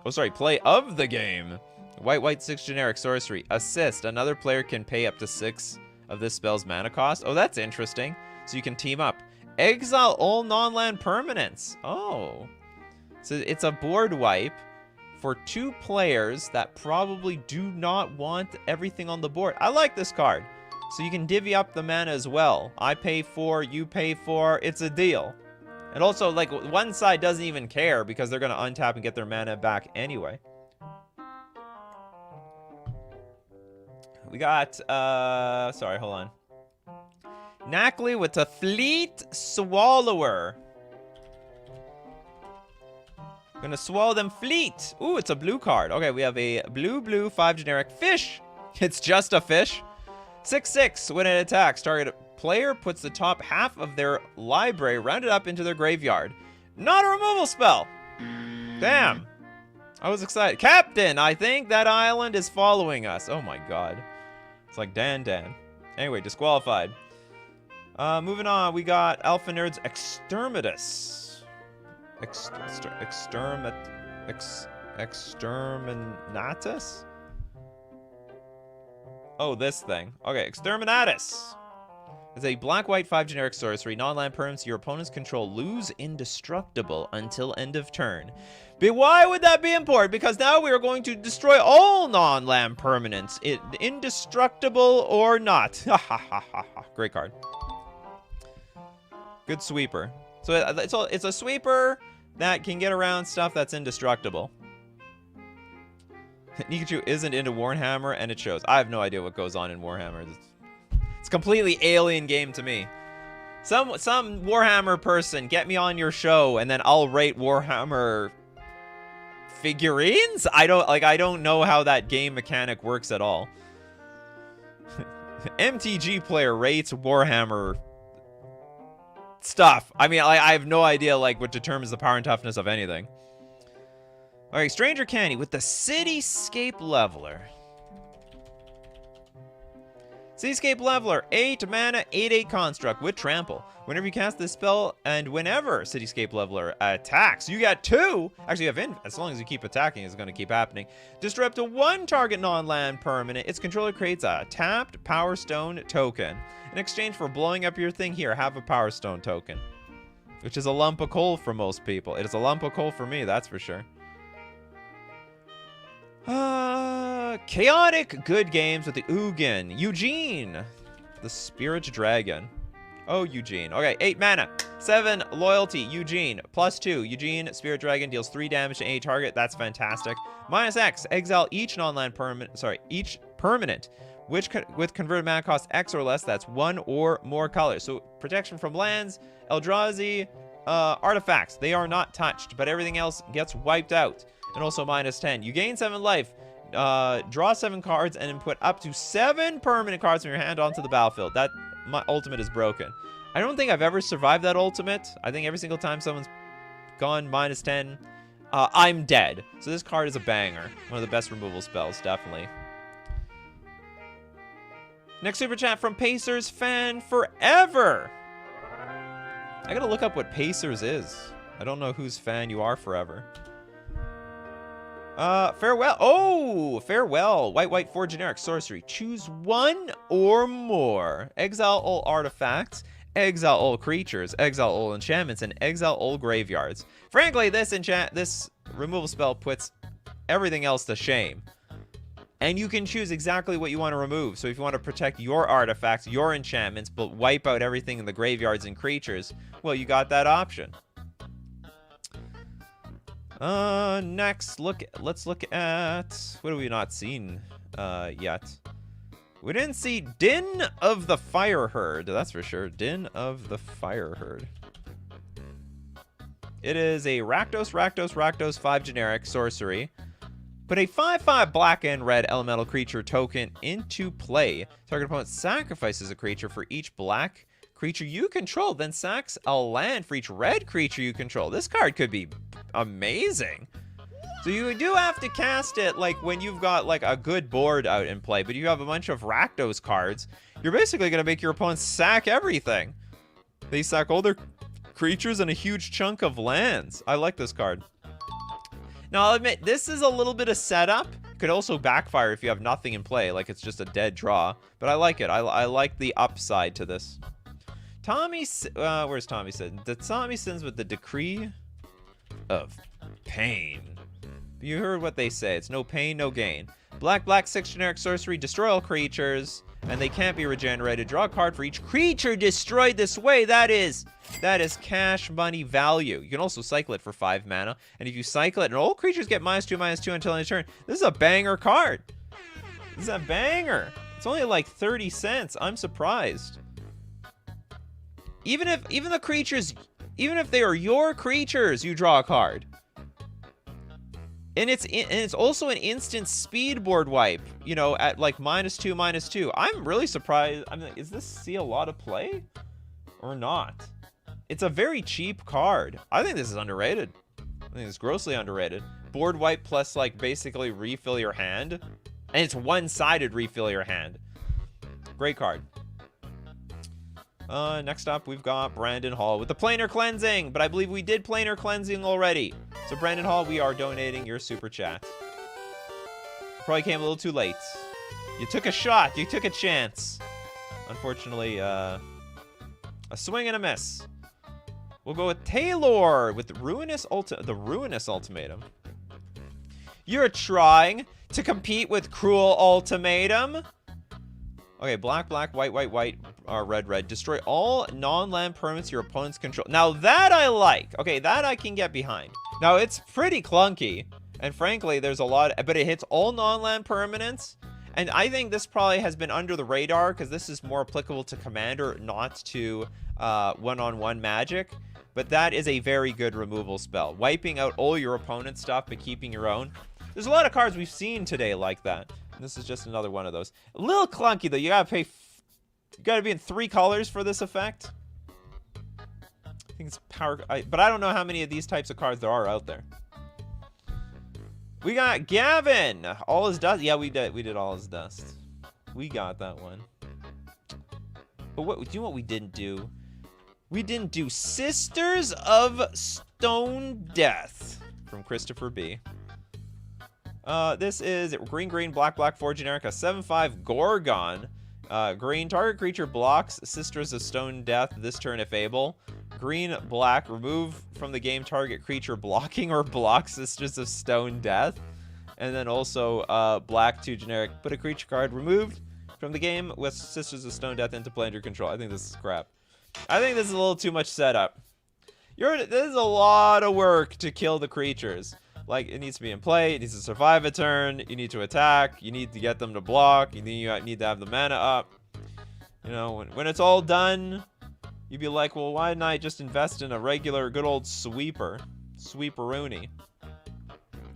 Oh, sorry. Play of the game. White 6 generic sorcery. Assist. Another player can pay up to 6 of this spell's mana cost. Oh, that's interesting. So you can team up. Exile all non-land permanents. Oh. So it's a board wipe for 2 players that probably do not want everything on the board. I like this card. So you can divvy up the mana as well. I pay 4, you pay 4. It's a deal. And also, like, one side doesn't even care because they're going to untap and get their mana back anyway. We got, sorry, hold on. Knackley with a Fleet Swallower. Gonna swallow them fleet. Ooh, it's a blue card. Okay, we have a blue 5 generic fish. It's just a fish. 6/6. When it attacks, target player puts the top half of their library rounded up into their graveyard. Not a removal spell. Damn. I was excited. Captain, I think that island is following us. Oh my god. It's like Dan. Anyway, disqualified. Moving on, we Alpha Nerd's Exterminatus. Exterminatus? Oh, this thing. Okay, Exterminatus. It's a black-white 5 generic sorcery. Non-land perms your opponents control lose indestructible until end of turn. But why would that be important? Because now we are going to destroy all non-land permanents. Indestructible or not. Ha ha ha ha ha. Great card. Good sweeper. So it's a sweeper that can get around stuff that's indestructible. Nikachu isn't into Warhammer, and it shows. I have no idea what goes on in Warhammer. It's a completely alien game to me. Some Warhammer person, get me on your show, and then I'll rate Warhammer figurines? I don't know how that game mechanic works at all. MTG player rates Warhammer stuff. I mean, I have no idea, like, what determines the power and toughness of anything. Alright, Stranger Candy with the Cityscape Leveler. Cityscape Leveler, 8 mana, 8/8 construct with trample. Whenever you cast this spell, and whenever Cityscape Leveler attacks, you get 2. Actually, you have as long as you keep attacking, it's going to keep happening. Destroy up to 1 target non-land permanent. Its controller creates a tapped Power Stone token. In exchange for blowing up your thing, here, have a Power Stone token. Which is a lump of coal for most people. It is a lump of coal for me, that's for sure. Chaotic good games with the Ugin. Eugene, the Spirit Dragon. Oh, Eugene. Okay, 8 mana, 7 loyalty. Eugene, +2. Eugene, Spirit Dragon, deals 3 damage to any target. That's fantastic. -X, exile each non-land permanent. Sorry, each permanent, which with converted mana cost X or less. That's 1 or more colors. So protection from lands, Eldrazi, artifacts. They are not touched, but everything else gets wiped out. And also -10. You gain 7 life. Draw 7 cards and input up to 7 permanent cards from your hand onto the battlefield. That my ultimate is broken. I don't think I've ever survived that ultimate. I think every single time someone's gone -10, I'm dead. So this card is a banger. One of the best removal spells, definitely. Next super chat from Pacers Fan Forever. I gotta look up what Pacers is. I don't know whose fan you are forever. Farewell. Oh, farewell. White, 4 generic sorcery. Choose one or more. Exile all artifacts, exile all creatures, exile all enchantments, and exile all graveyards. Frankly, this removal spell puts everything else to shame. And you can choose exactly what you want to remove. So if you want to protect your artifacts, your enchantments, but wipe out everything in the graveyards and creatures, well, you got that option. Next, let's look at, what have we not seen, yet? We didn't see Din of the Fire Herd, that's for sure. Din of the Fire Herd. It is a Rakdos, 5 generic sorcery. Put a 5/5 black and red elemental creature token into play. Target opponent sacrifices a creature for each black creature you control, then sacks a land for each red creature you control. This card could be amazing. So you do have to cast it like when you've got like a good board out in play, but you have a bunch of Rakdos cards. You're basically going to make your opponent sack everything. They sack all their creatures and a huge chunk of lands. I like this card. Now, I'll admit, this is a little bit of setup. Could also backfire if you have nothing in play, like it's just a dead draw. But I like it. I like the upside to this. Tommy, where's Tommy sitting? Tommy sends with the Decree of Pain. You heard what they say. It's no pain, no gain. Black, 6 generic sorcery. Destroy all creatures, and they can't be regenerated. Draw a card for each creature destroyed this way. That is cash money value. You can also cycle it for 5 mana, and if you cycle it, and all creatures get -2/-2 until end of turn. This is a banger card. This is a banger. It's only like 30 cents. I'm surprised. Even if they are your creatures, you draw a card. And it's also an instant speed board wipe, you know, at like -2/-2. I'm really surprised. I mean, is this see a lot of play or not? It's a very cheap card. I think this is underrated. I think it's grossly underrated. Board wipe plus like basically refill your hand. And it's one-sided refill your hand. Great card. Next up, we've got Brandon Hall with the Planar Cleansing, but I believe we did Planar Cleansing already. So Brandon Hall, we are donating your super chat. Probably came a little too late. You took a shot. You took a chance. Unfortunately, a swing and a miss. We'll go with Taylor with the Ruinous Ultimatum. You're trying to compete with Cruel Ultimatum? Okay, black, white, red. Destroy all non-land permanents your opponents control. Now that I like. Okay, that I can get behind. Now it's pretty clunky, and frankly, there's a lot, but it hits all non-land permanents. And I think this probably has been under the radar because this is more applicable to Commander, not to one-on-one Magic. But that is a very good removal spell. Wiping out all your opponent's stuff, but keeping your own. There's a lot of cards we've seen today like that. This is just another one of those. A little clunky though. You gotta pay. You gotta be in 3 colors for this effect. I think it's power. But I don't know how many of these types of cards there are out there. We got Gavin. All His Dust. Yeah, we did All His Dust. We got that one. But what? Do you know what we didn't do? We didn't do Sisters of Stone Death from Christopher B. This is green, black, 4 generic, a 7/5 Gorgon. Green, target creature blocks Sisters of Stone Death this turn if able. Green, black, remove from the game target creature blocking or blocks Sisters of Stone Death. And then also black, 2 generic, put a creature card removed from the game with Sisters of Stone Death into play under control. I think this is crap. I think this is a little too much setup. This is a lot of work to kill the creatures. Like, it needs to be in play, it needs to survive a turn, you need to attack, you need to get them to block, you need to have the mana up. You know, when it's all done, you'd be like, well, why didn't I just invest in a regular good old sweeper? Sweeperoonie.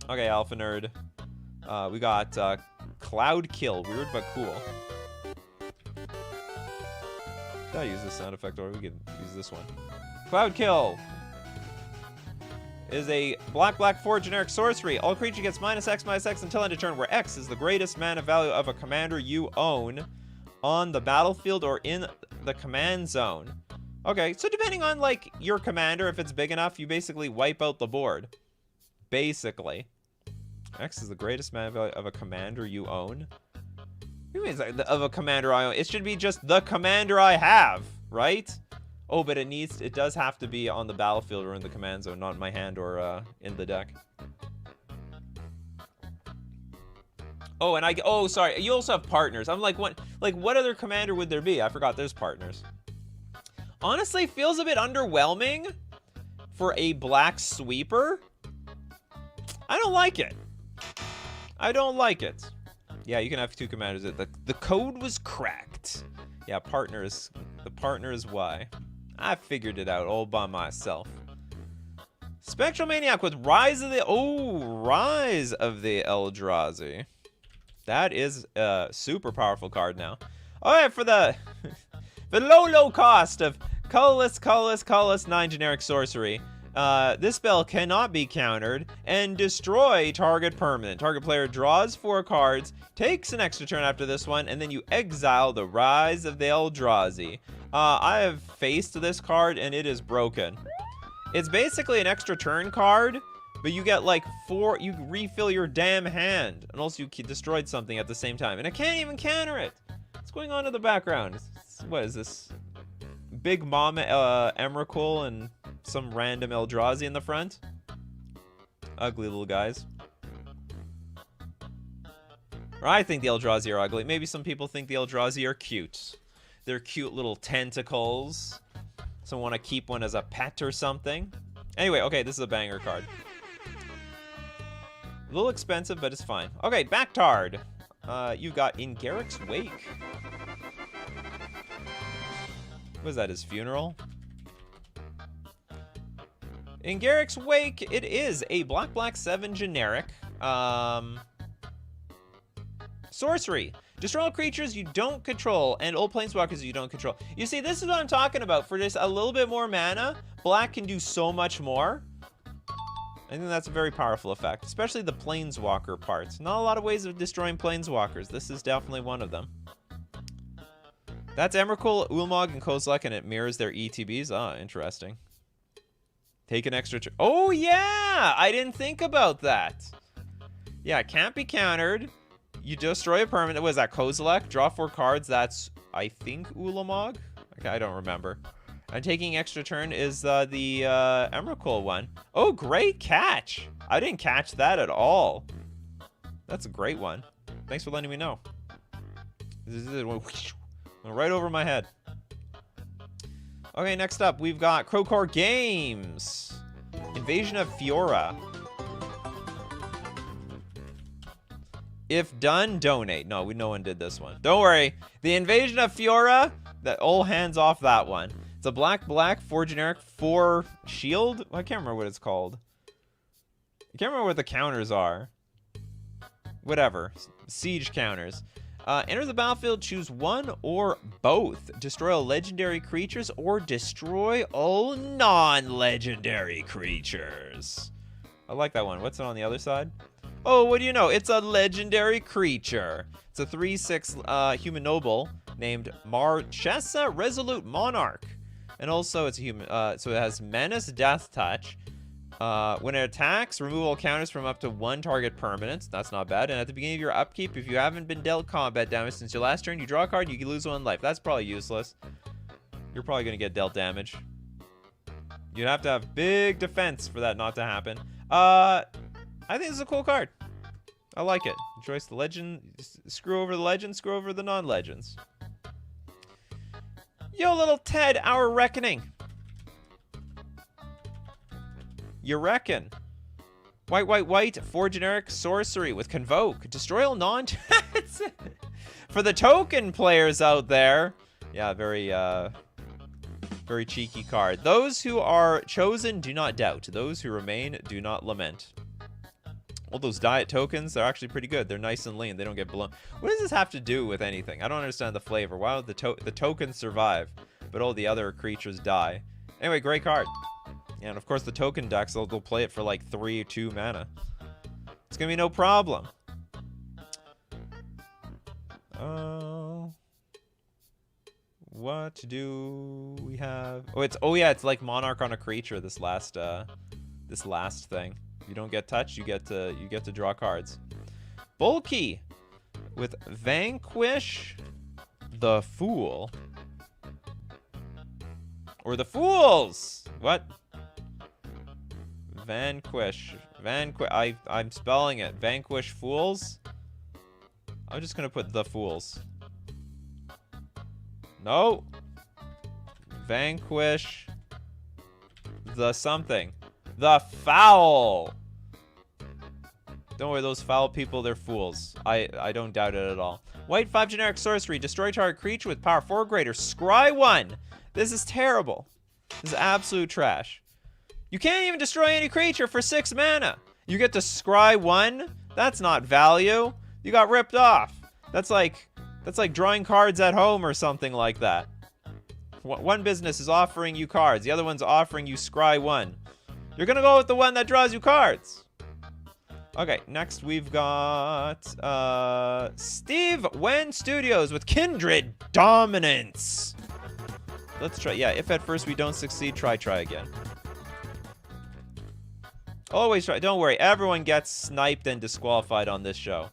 Okay, Alpha Nerd. We got Cloud Kill. Weird but cool. Did I use this sound effect or we could use this one? Cloud Kill is a black 4 generic sorcery. All creature gets -X until end of turn, where X is the greatest mana value of a commander you own on the battlefield or in the command zone. Okay, so depending on, like, your commander, if it's big enough, you basically wipe out the board. Basically. X is the greatest mana value of a commander you own. What do you mean like, of a commander I own? It should be just the commander I have, right? Oh, but it does have to be on the battlefield or in the command zone, not in my hand or in the deck. Oh, and oh, sorry, you also have partners. I'm like, what other commander would there be? I forgot there's partners. Honestly, feels a bit underwhelming for a black sweeper. I don't like it. I don't like it. Yeah, you can have 2 commanders. The code was cracked. Yeah, partners. The partner is why. I figured it out all by myself. Spectral Maniac with Rise of the Eldrazi. That is a super powerful card now. All right, for the low cost of colorless 9 generic sorcery. This spell cannot be countered and destroy target permanent. Target player draws 4 cards, takes an extra turn after this one, and then you exile the Rise of the Eldrazi. I have faced this card and it is broken. It's basically an extra turn card, but you get like 4, you refill your damn hand, and also you destroyed something at the same time, and I can't even counter it. What's going on in the background? What is this? Big Mama Emrakul and some random Eldrazi in the front. Ugly little guys. Or I think the Eldrazi are ugly. Maybe some people think the Eldrazi are cute. They're cute little tentacles. Someone want to keep one as a pet or something. Anyway, okay, this is a banger card. A little expensive, but it's fine. Okay, Backtard. You got In Garrick's Wake. Was that his funeral? In Garrick's Wake, it is a black 7 generic. Sorcery. Destroy all creatures you don't control and all planeswalkers you don't control. You see, this is what I'm talking about. For just a little bit more mana, black can do so much more. I think that's a very powerful effect, especially the planeswalker parts. Not a lot of ways of destroying planeswalkers. This is definitely one of them. That's Emrakul, Ulamog, and Kozilek, and it mirrors their ETBs. Ah, interesting. Take an extra turn. Oh, yeah! I didn't think about that. Yeah, it can't be countered. You destroy a permanent. What is that, Kozilek? Draw 4 cards. That's, I think, Ulamog? Okay, I don't remember. And taking extra turn is the Emrakul one. Oh, great catch. I didn't catch that at all. That's a great one. Thanks for letting me know. Went right over my head. Okay, next up, we've got Crowcore Games. Invasion of Fiora. If done, donate. No, no one did this one. Don't worry. The Invasion of Fiora, all hands off that one. It's a black, 4 generic, 4 shield. I can't remember what it's called. I can't remember what the counters are. Whatever. Siege counters. Enter the battlefield, choose one or both. Destroy all legendary creatures or destroy all non-legendary creatures. I like that one. What's it on the other side? Oh, what do you know? It's a legendary creature. It's a 3/6 human noble named Marchesa Resolute Monarch. And also it's a human, so it has Menace, Death Touch. When it attacks, remove all counters from up to 1 target permanent. That's not bad. And at the beginning of your upkeep, if you haven't been dealt combat damage since your last turn, you draw a card, you can lose 1 life. That's probably useless. You're probably going to get dealt damage. You'd have to have big defense for that not to happen. I think this is a cool card. I like it. Choice the legend. Screw over the legend, screw over the non-legends. Yo, little Ted, our reckoning. You reckon? White, 4 generic sorcery with Convoke. Destroy all non... For the token players out there. Yeah, very cheeky card. Those who are chosen do not doubt. Those who remain do not lament. All those diet tokens, they're actually pretty good. They're nice and lean. They don't get blown. What does this have to do with anything? I don't understand the flavor. Why would the tokens survive, but all the other creatures die? Anyway, great card. Yeah, and of course the token decks, they'll play it for like 3 or 2 mana. It's gonna be no problem. What do we have? Oh yeah, it's like Monarch on a creature. This last thing. You don't get touched. You get to draw cards. Bulky with Vanquish the Fool. Or the Fools. What? Vanquish. I'm spelling it. Vanquish Fools. I'm just gonna put the Fools. No. Vanquish the something. The Foul. Don't worry, those foul people, they're fools. I don't doubt it at all. White 5 generic sorcery. Destroy target creature with power 4 or greater. Scry 1. This is terrible. This is absolute trash. You can't even destroy any creature for 6 mana. You get to scry 1? That's not value. You got ripped off. That's like drawing cards at home or something like that. One business is offering you cards. The other one's offering you scry 1. You're gonna go with the one that draws you cards. Okay, next we've got Steve Wen Studios with Kindred Dominance. Let's try. Yeah, if at first we don't succeed, try again. Always try. Don't worry, everyone gets sniped and disqualified on this show.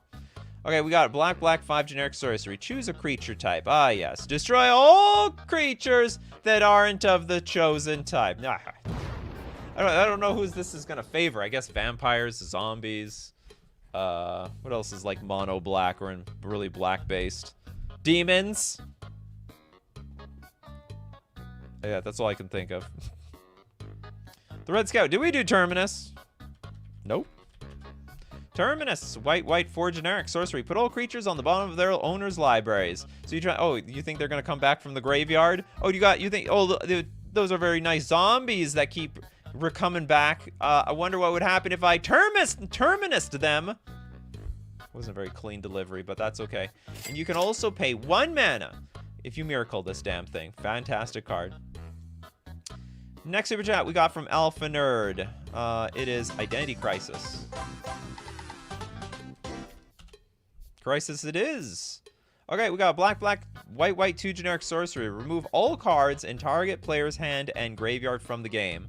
Okay, we got black 5 generic sorcery. Choose a creature type. Ah, yes. Destroy all creatures that aren't of the chosen type. Nah. I don't know who this is gonna favor. I guess vampires, zombies. What else is like mono black or in really black based? Demons. Yeah, that's all I can think of. The Red Scout. Did we do Terminus? Nope. Terminus. White 4 generic sorcery. Put all creatures on the bottom of their owners' libraries. So you try. Oh, you think they're gonna come back from the graveyard? Oh, you think? Oh, those are very nice zombies that keep coming back. I wonder what would happen if I terminused them. Wasn't a very clean delivery, but that's okay. And you can also pay 1 mana if you miracle this damn thing. Fantastic card. Next super chat we got from Alpha Nerd. It is Identity Crisis. Crisis it is. Okay, we got black, white 2 generic sorcery. Remove all cards in target player's hand and graveyard from the game.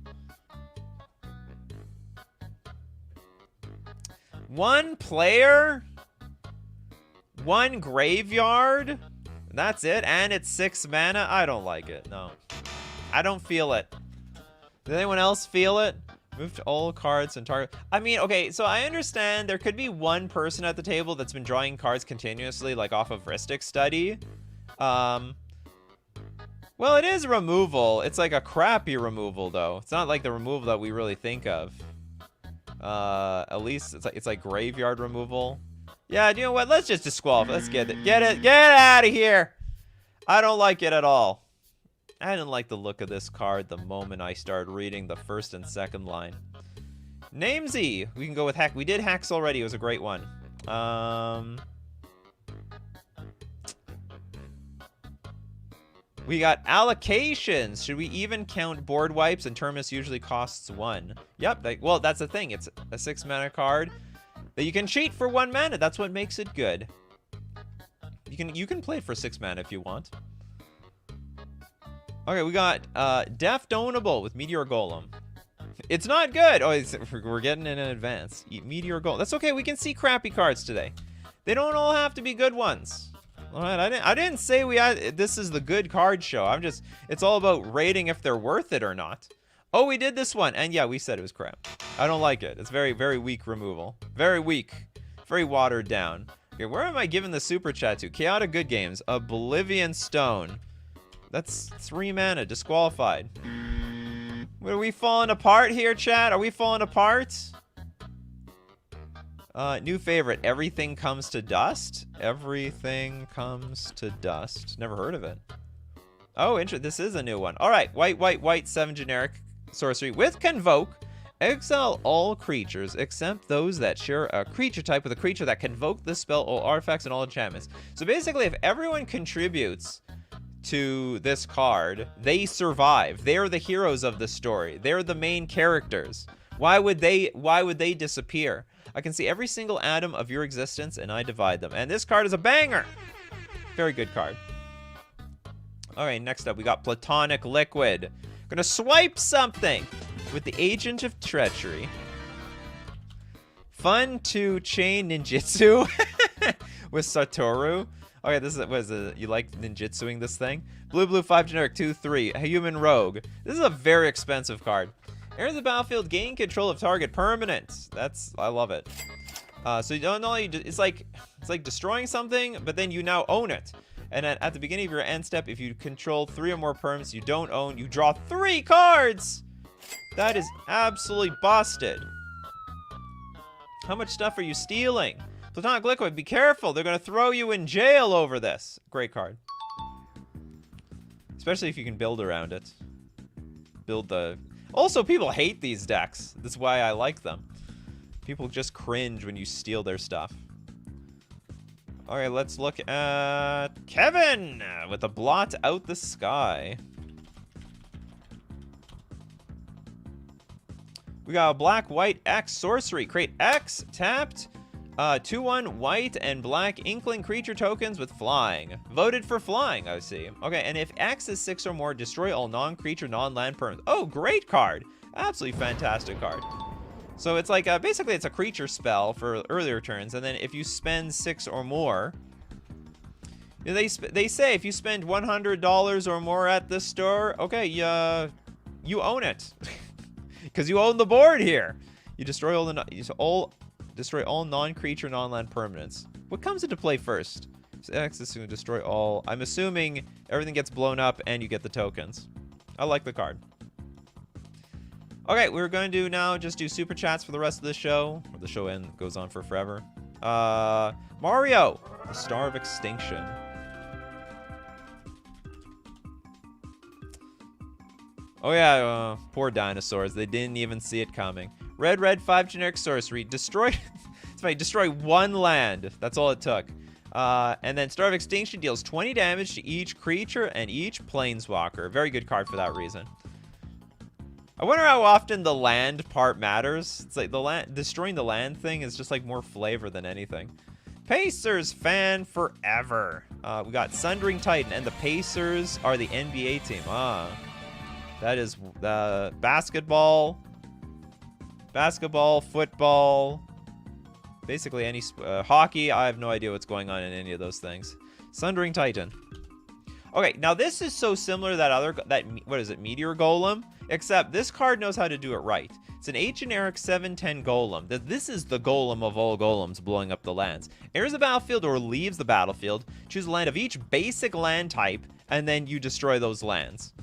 1 player, 1 graveyard. That's it, and it's 6 mana. I don't like it. No, I don't feel it. Does anyone else feel it? Move to all cards and target. I mean, okay, so I understand there could be 1 person at the table that's been drawing cards continuously, like off of Ristic Study. Well, it is removal. It's like a crappy removal, though. It's not like the removal that we really think of. At least it's like graveyard removal. Yeah, you know what? Let's just disqualify. Let's get it. Get out of here. I don't like it at all. I didn't like the look of this card the moment I started reading the first and second line. Namesy. We can go with Hex. We did Hex already. It was a great one. We got allocations. Should we even count board wipes? And Terminus usually costs 1. Yep. Well, that's the thing. It's a 6 mana card that you can cheat for 1 mana. That's what makes it good. You can play it for 6 mana if you want. Okay, we got Def Donable with Meteor Golem. It's not good. Oh, we're getting in advance. Meteor Golem. That's okay. We can see crappy cards today. They don't all have to be good ones. All right, I didn't say this is the good card show. It's all about rating if they're worth it or not. Oh, we did this one, and yeah, we said it was crap. I don't like it. It's very, very weak removal. Very weak. Very watered down. Okay, where am I giving the super chat to? Chaotic Good Games. Oblivion Stone. That's 3 mana. Disqualified. Are we falling apart here, chat? Are we falling apart? New favorite. Everything Comes to Dust. Everything Comes to Dust. Never heard of it. Oh, interesting. This is a new one. All right. White 7 generic sorcery with Convoke. Exile all creatures except those that share a creature type with a creature that convoke the spell, all artifacts, and all enchantments. So basically, if everyone contributes to this card, they survive. They're the heroes of the story. They're the main characters. Why would they disappear? I can see every single atom of your existence and I divide them. And this card is a banger. Very good card. All right, next up, we got Platonic Liquid. Gonna swipe something with the Agent of Treachery. Fun to chain ninjutsu with Satoru. Okay, this was you like ninjutsuing this thing? Blue 5 generic 2/3 a human rogue. This is a very expensive card. Enter the battlefield, gain control of target permanent. I love it. So you don't only it's like destroying something, but then you now own it. And at the beginning of your end step, if you control 3 or more perms you don't own, you draw 3 cards. That is absolutely busted. How much stuff are you stealing? Platonic Liquid, be careful. They're going to throw you in jail over this. Great card. Especially if you can build around it. Also, people hate these decks. That's why I like them. People just cringe when you steal their stuff. All right, let's look at Kevin with a blot out the sky. We got a black-white X sorcery. Create X tapped 2/1 white and black inkling creature tokens with flying. Voted for flying, I see. Okay, and if X is 6 or more, destroy all non-creature, non-land permanents. Oh, great card. Absolutely fantastic card. So it's like, basically it's a creature spell for earlier turns, and then if you spend 6 or more, they say if you spend $100 or more at the store, okay, you own it. Because you own the board here. You destroy all non-creature, non-land permanents. What comes into play first? So X is going to destroy all. I'm assuming everything gets blown up and you get the tokens. I like the card. Okay, we're going to now just do super chats for the rest of the show. Or the show goes on for forever. Mario, the Star of Extinction. Oh yeah, poor dinosaurs. They didn't even see it coming. Red 5 generic sorcery. Destroy. It's funny. Destroy 1 land. That's all it took. And then Star of Extinction deals 20 damage to each creature and each planeswalker. Very good card for that reason. I wonder how often the land part matters. It's like destroying the land thing is just like more flavor than anything. Pacers fan forever. We got Sundering Titan, and the Pacers are the NBA team. That is basketball, football, basically any hockey. I have no idea what's going on in any of those things. Sundering Titan. Okay, now this is so similar to that what is it, Meteor Golem? Except this card knows how to do it right. It's an 8 generic 7/10 golem. This is the golem of all golems blowing up the lands. Enters the battlefield or leaves the battlefield. Choose a land of each basic land type, and then you destroy those lands.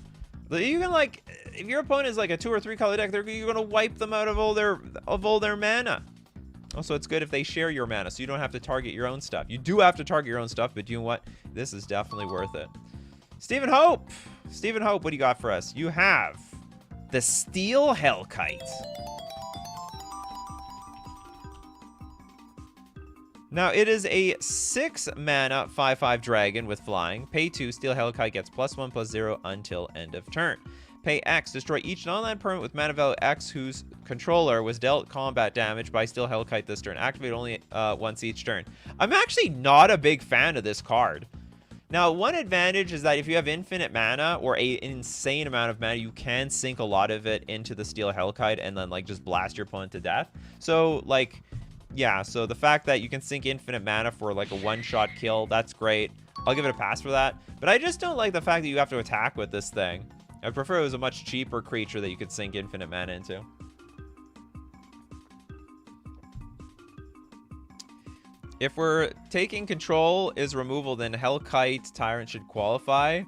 You can, like, if your opponent is like a 2 or 3 color deck, you're gonna wipe them out of all their mana. Also, it's good if they share your mana, so you don't have to target your own stuff. You do have to target your own stuff, but you know what? This is definitely worth it. Stephen Hope, what do you got for us? You have the Steel Hellkite. Now, it is a 6 mana 5/5 dragon with flying. Pay 2, Steel Hellkite gets +1/+0 until end of turn. Pay X, destroy each non-land permanent with mana value X whose controller was dealt combat damage by Steel Hellkite this turn. Activate only once each turn. I'm actually not a big fan of this card. Now, one advantage is that if you have infinite mana or an insane amount of mana, you can sink a lot of it into the Steel Hellkite and then, like, just blast your opponent to death. So, like, yeah, so the fact that you can sink infinite mana for, like, a one-shot kill, that's great. I'll give it a pass for that. But I just don't like the fact that you have to attack with this thing. I'd prefer it was a much cheaper creature that you could sink infinite mana into. If we're taking control is removal, then Hellkite Tyrant should qualify.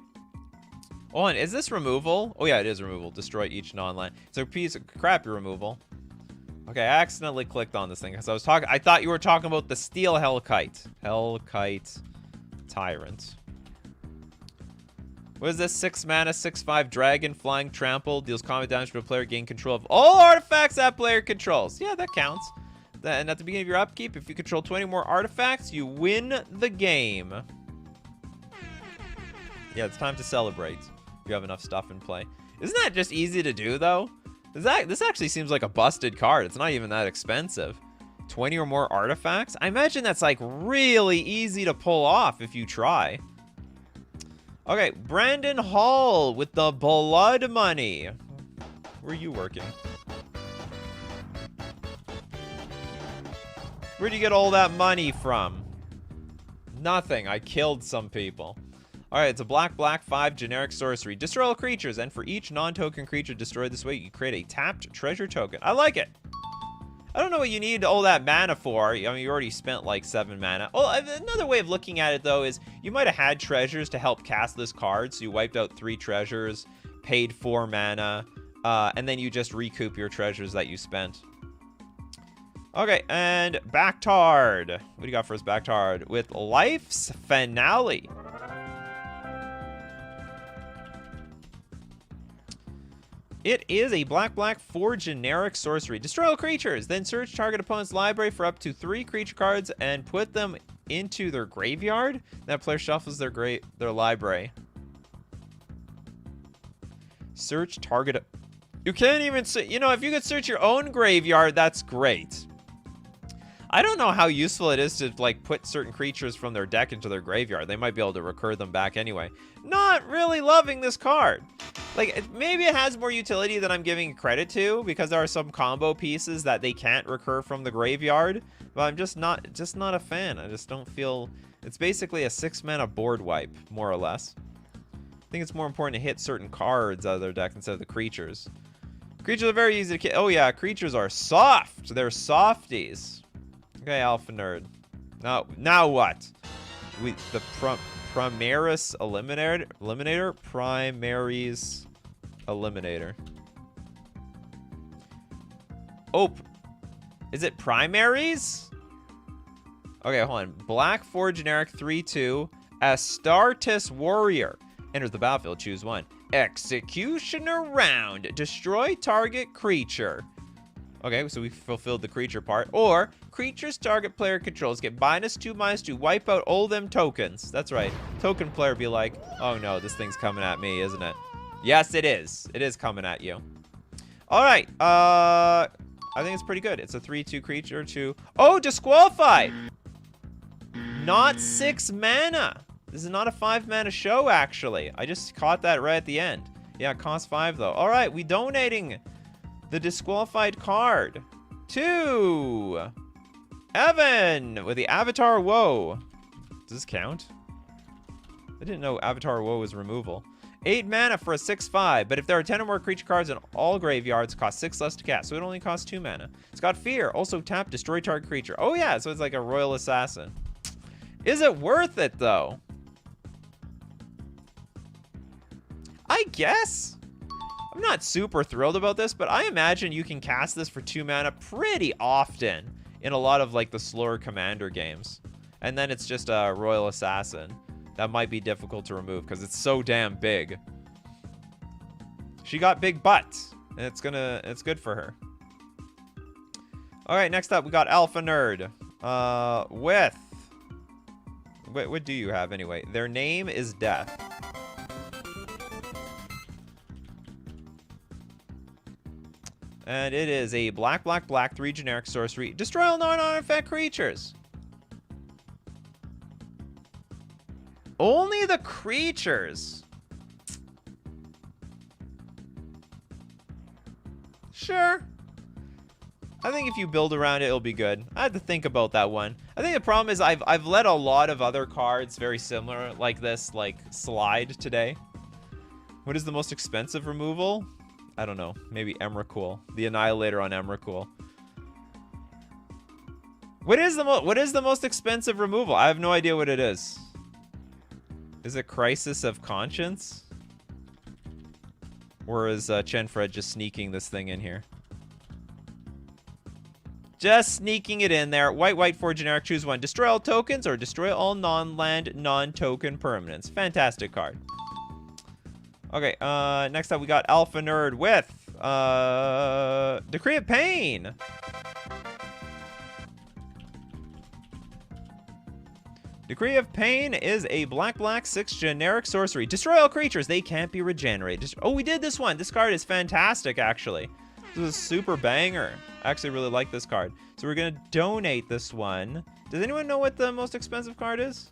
Hold on, is this removal? Oh yeah, it is removal. Destroy each non-land. It's a piece of crappy removal. Okay, I accidentally clicked on this thing because I thought you were talking about the Steel Hellkite. Hellkite Tyrant. What is this? 6 mana, 6/5 dragon, flying trample, deals combat damage to a player, gain control of all artifacts that player controls. Yeah, that counts. And at the beginning of your upkeep, if you control 20 more artifacts, you win the game. Yeah, it's time to celebrate. You have enough stuff in play. Isn't that just easy to do, though? This actually seems like a busted card. It's not even that expensive. 20 or more artifacts? I imagine that's, like, really easy to pull off if you try. Okay, Brandon Hall with the blood money. Where are you working? Where'd you get all that money from? Nothing. I killed some people. Alright, it's a black 5 generic sorcery. Destroy all creatures, and for each non-token creature destroyed this way, you create a tapped treasure token. I like it. I don't know what you need all that mana for. I mean, you already spent like 7 mana. Well, another way of looking at it, though, is you might have had treasures to help cast this card. So you wiped out 3 treasures, paid 4 mana, and then you just recoup your treasures that you spent. Okay, and Backtard. What do you got for us, Backtard? With Life's Finale. It is a black 4 generic sorcery. Destroy all creatures, then search target opponent's library for up to 3 creature cards and put them into their graveyard. That player shuffles their library. Search target. You can't even see. You know, if you could search your own graveyard, that's great. I don't know how useful it is to like put certain creatures from their deck into their graveyard. They might be able to recur them back anyway. Not really loving this card. Like, maybe it has more utility than I'm giving credit to, because there are some combo pieces that they can't recur from the graveyard. But I'm just not a fan. I just don't feel... It's basically a 6-mana board wipe, more or less. I think it's more important to hit certain cards out of their deck instead of the creatures. Creatures are very easy to kill. Oh yeah, creatures are soft. They're softies. Okay, Alpha Nerd. Now what? The Primaris Eliminator? Primaries Eliminator. Oh, is it Primaries? Okay, hold on. Black 4 generic 3/2. Astartes Warrior. Enters the battlefield, choose one. Executioner round. Destroy target creature. Okay, so we fulfilled the creature part. Or, creatures target player controls get -2/-2, wipe out all them tokens. That's right. Token player be like, oh no, this thing's coming at me, isn't it? Yes, it is. It is coming at you. Alright, I think it's pretty good. It's a 3/2 creature to... Oh, disqualified! Not 6 mana. This is not a 5-mana show, actually. I just caught that right at the end. Yeah, it costs 5, though. Alright, we donating the disqualified card to Evan with the Avatar Woe. Does this count? I didn't know Avatar Woe was removal. 8 mana for a 6/5, but if there are 10 or more creature cards in all graveyards, it costs 6 less to cast, so it only costs 2 mana. It's got Fear. Also tap, destroy target creature. Oh yeah, so it's like a Royal Assassin. Is it worth it, though? I guess. I'm not super thrilled about this, but I imagine you can cast this for 2 mana pretty often in a lot of like the slower commander games. And then it's just a Royal Assassin. That might be difficult to remove because it's so damn big. She got big butts, and it's good for her. All right, next up we got Alpha Nerd. What do you have anyway? Their name is Death. And it is a black 3 generic sorcery. Destroy all non-artifact creatures. Only the creatures. Sure. I think if you build around it, it'll be good. I had to think about that one. I think the problem is I've let a lot of other cards very similar like this like slide today. What is the most expensive removal? I don't know. Maybe Emrakul. The Annihilator on Emrakul. What is the most expensive removal? I have no idea what it is. Is it Crisis of Conscience? Or is Chenfred just sneaking this thing in here? Just sneaking it in there. White 4 generic, choose one. Destroy all tokens or destroy all non-land, non-token permanents. Fantastic card. Okay, next up we got Alpha Nerd with Decree of Pain. Decree of Pain is a black 6 generic sorcery. Destroy all creatures. They can't be regenerated. Oh, we did this one. This card is fantastic, actually. This is a super banger. I actually really like this card. So we're going to donate this one. Does anyone know what the most expensive card is?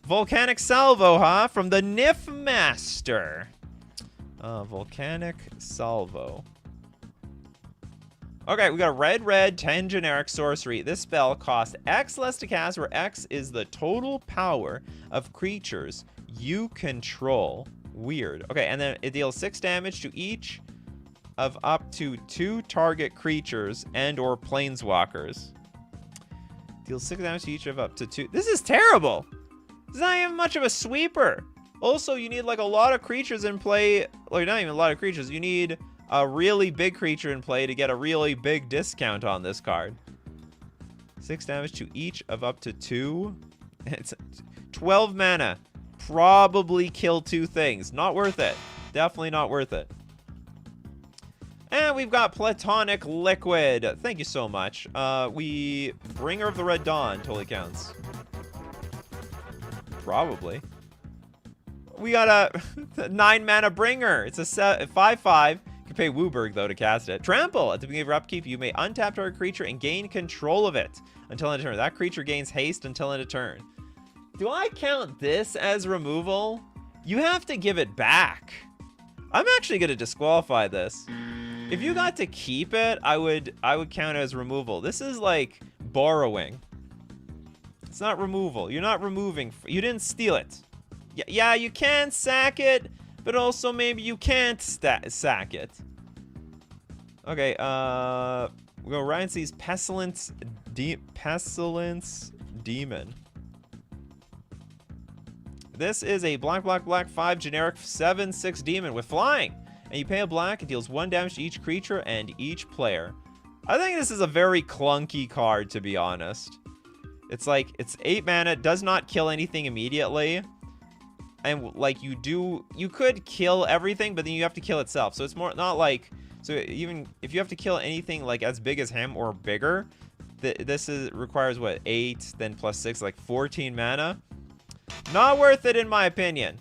Volcanic Salvo, huh? From the Nif Master. Volcanic Salvo. Okay, we got a red, 10 generic sorcery. This spell costs X less to cast, where X is the total power of creatures you control. Weird. Okay, and then it deals 6 damage to each of up to 2 target creatures and or planeswalkers. Deals 6 damage to each of up to 2. This is terrible. This is not even much of a sweeper. Also, you need like a lot of creatures in play. Like, not even a lot of creatures. You need a really big creature in play to get a really big discount on this card. 6 damage to each of up to 2. It's 12 mana. Probably kill 2 things. Not worth it. Definitely not worth it. And we've got Platonic Liquid. Thank you so much. We Bringer of the Red Dawn totally counts. Probably. We got a 9 mana Bringer. It's a 5/5. You can pay Wooburg, though, to cast it. Trample. At the beginning of your upkeep, you may untap target creature and gain control of it until end of turn. That creature gains haste until end of turn. Do I count this as removal? You have to give it back. I'm actually going to disqualify this. If you got to keep it, I would count it as removal. This is like borrowing. It's not removal. You're not removing. You didn't steal it. Yeah, you can sack it, but also maybe you can't sack it. Okay, we'll go right into these Pestilence Demon. This is a black 5 generic 7/6 demon with flying. And you pay a black, it deals 1 damage to each creature and each player. I think this is a very clunky card, to be honest. It's like, it's 8 mana, does not kill anything immediately. And like you could kill everything, but then you have to kill itself. So it's more not like, so even if you have to kill anything like as big as him or bigger, this requires what, 8, then plus 6, like 14 mana. Not worth it in my opinion.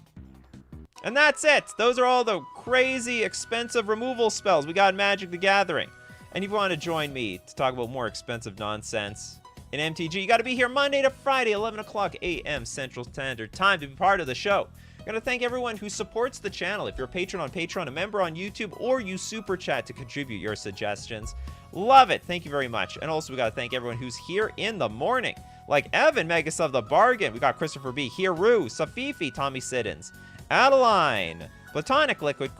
And that's it. Those are all the crazy expensive removal spells we got in Magic the Gathering. And if you want to join me to talk about more expensive nonsense in MTG, you got to be here Monday to Friday, 11 o'clock a.m. Central Standard Time to be part of the show. I'm going to thank everyone who supports the channel. If you're a patron on Patreon, a member on YouTube, or you super chat to contribute your suggestions. Love it. Thank you very much. And also we got to thank everyone who's here in the morning. Like Evan, Megas of the Bargain. We got Christopher B, Hiru, Safifi, Tommy Siddons, Adeline, Platonic Liquid,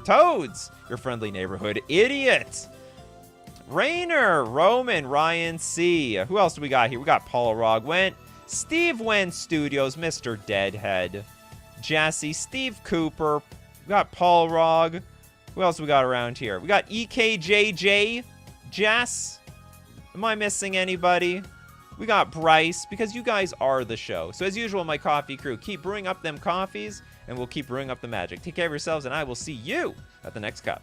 Toads, your friendly neighborhood idiot, Rainer, Roman, Ryan C. Who else do we got here? We got Paul Rog Went, Steve Wen Studios, Mr. Deadhead, Jesse, Steve Cooper. We got Paul Rog. Who else we got around here? We got EKJJ, Jess. Am I missing anybody? We got Bryce, because you guys are the show. So as usual, my coffee crew, keep brewing up them coffees, and we'll keep brewing up the magic. Take care of yourselves, and I will see you at the next cup.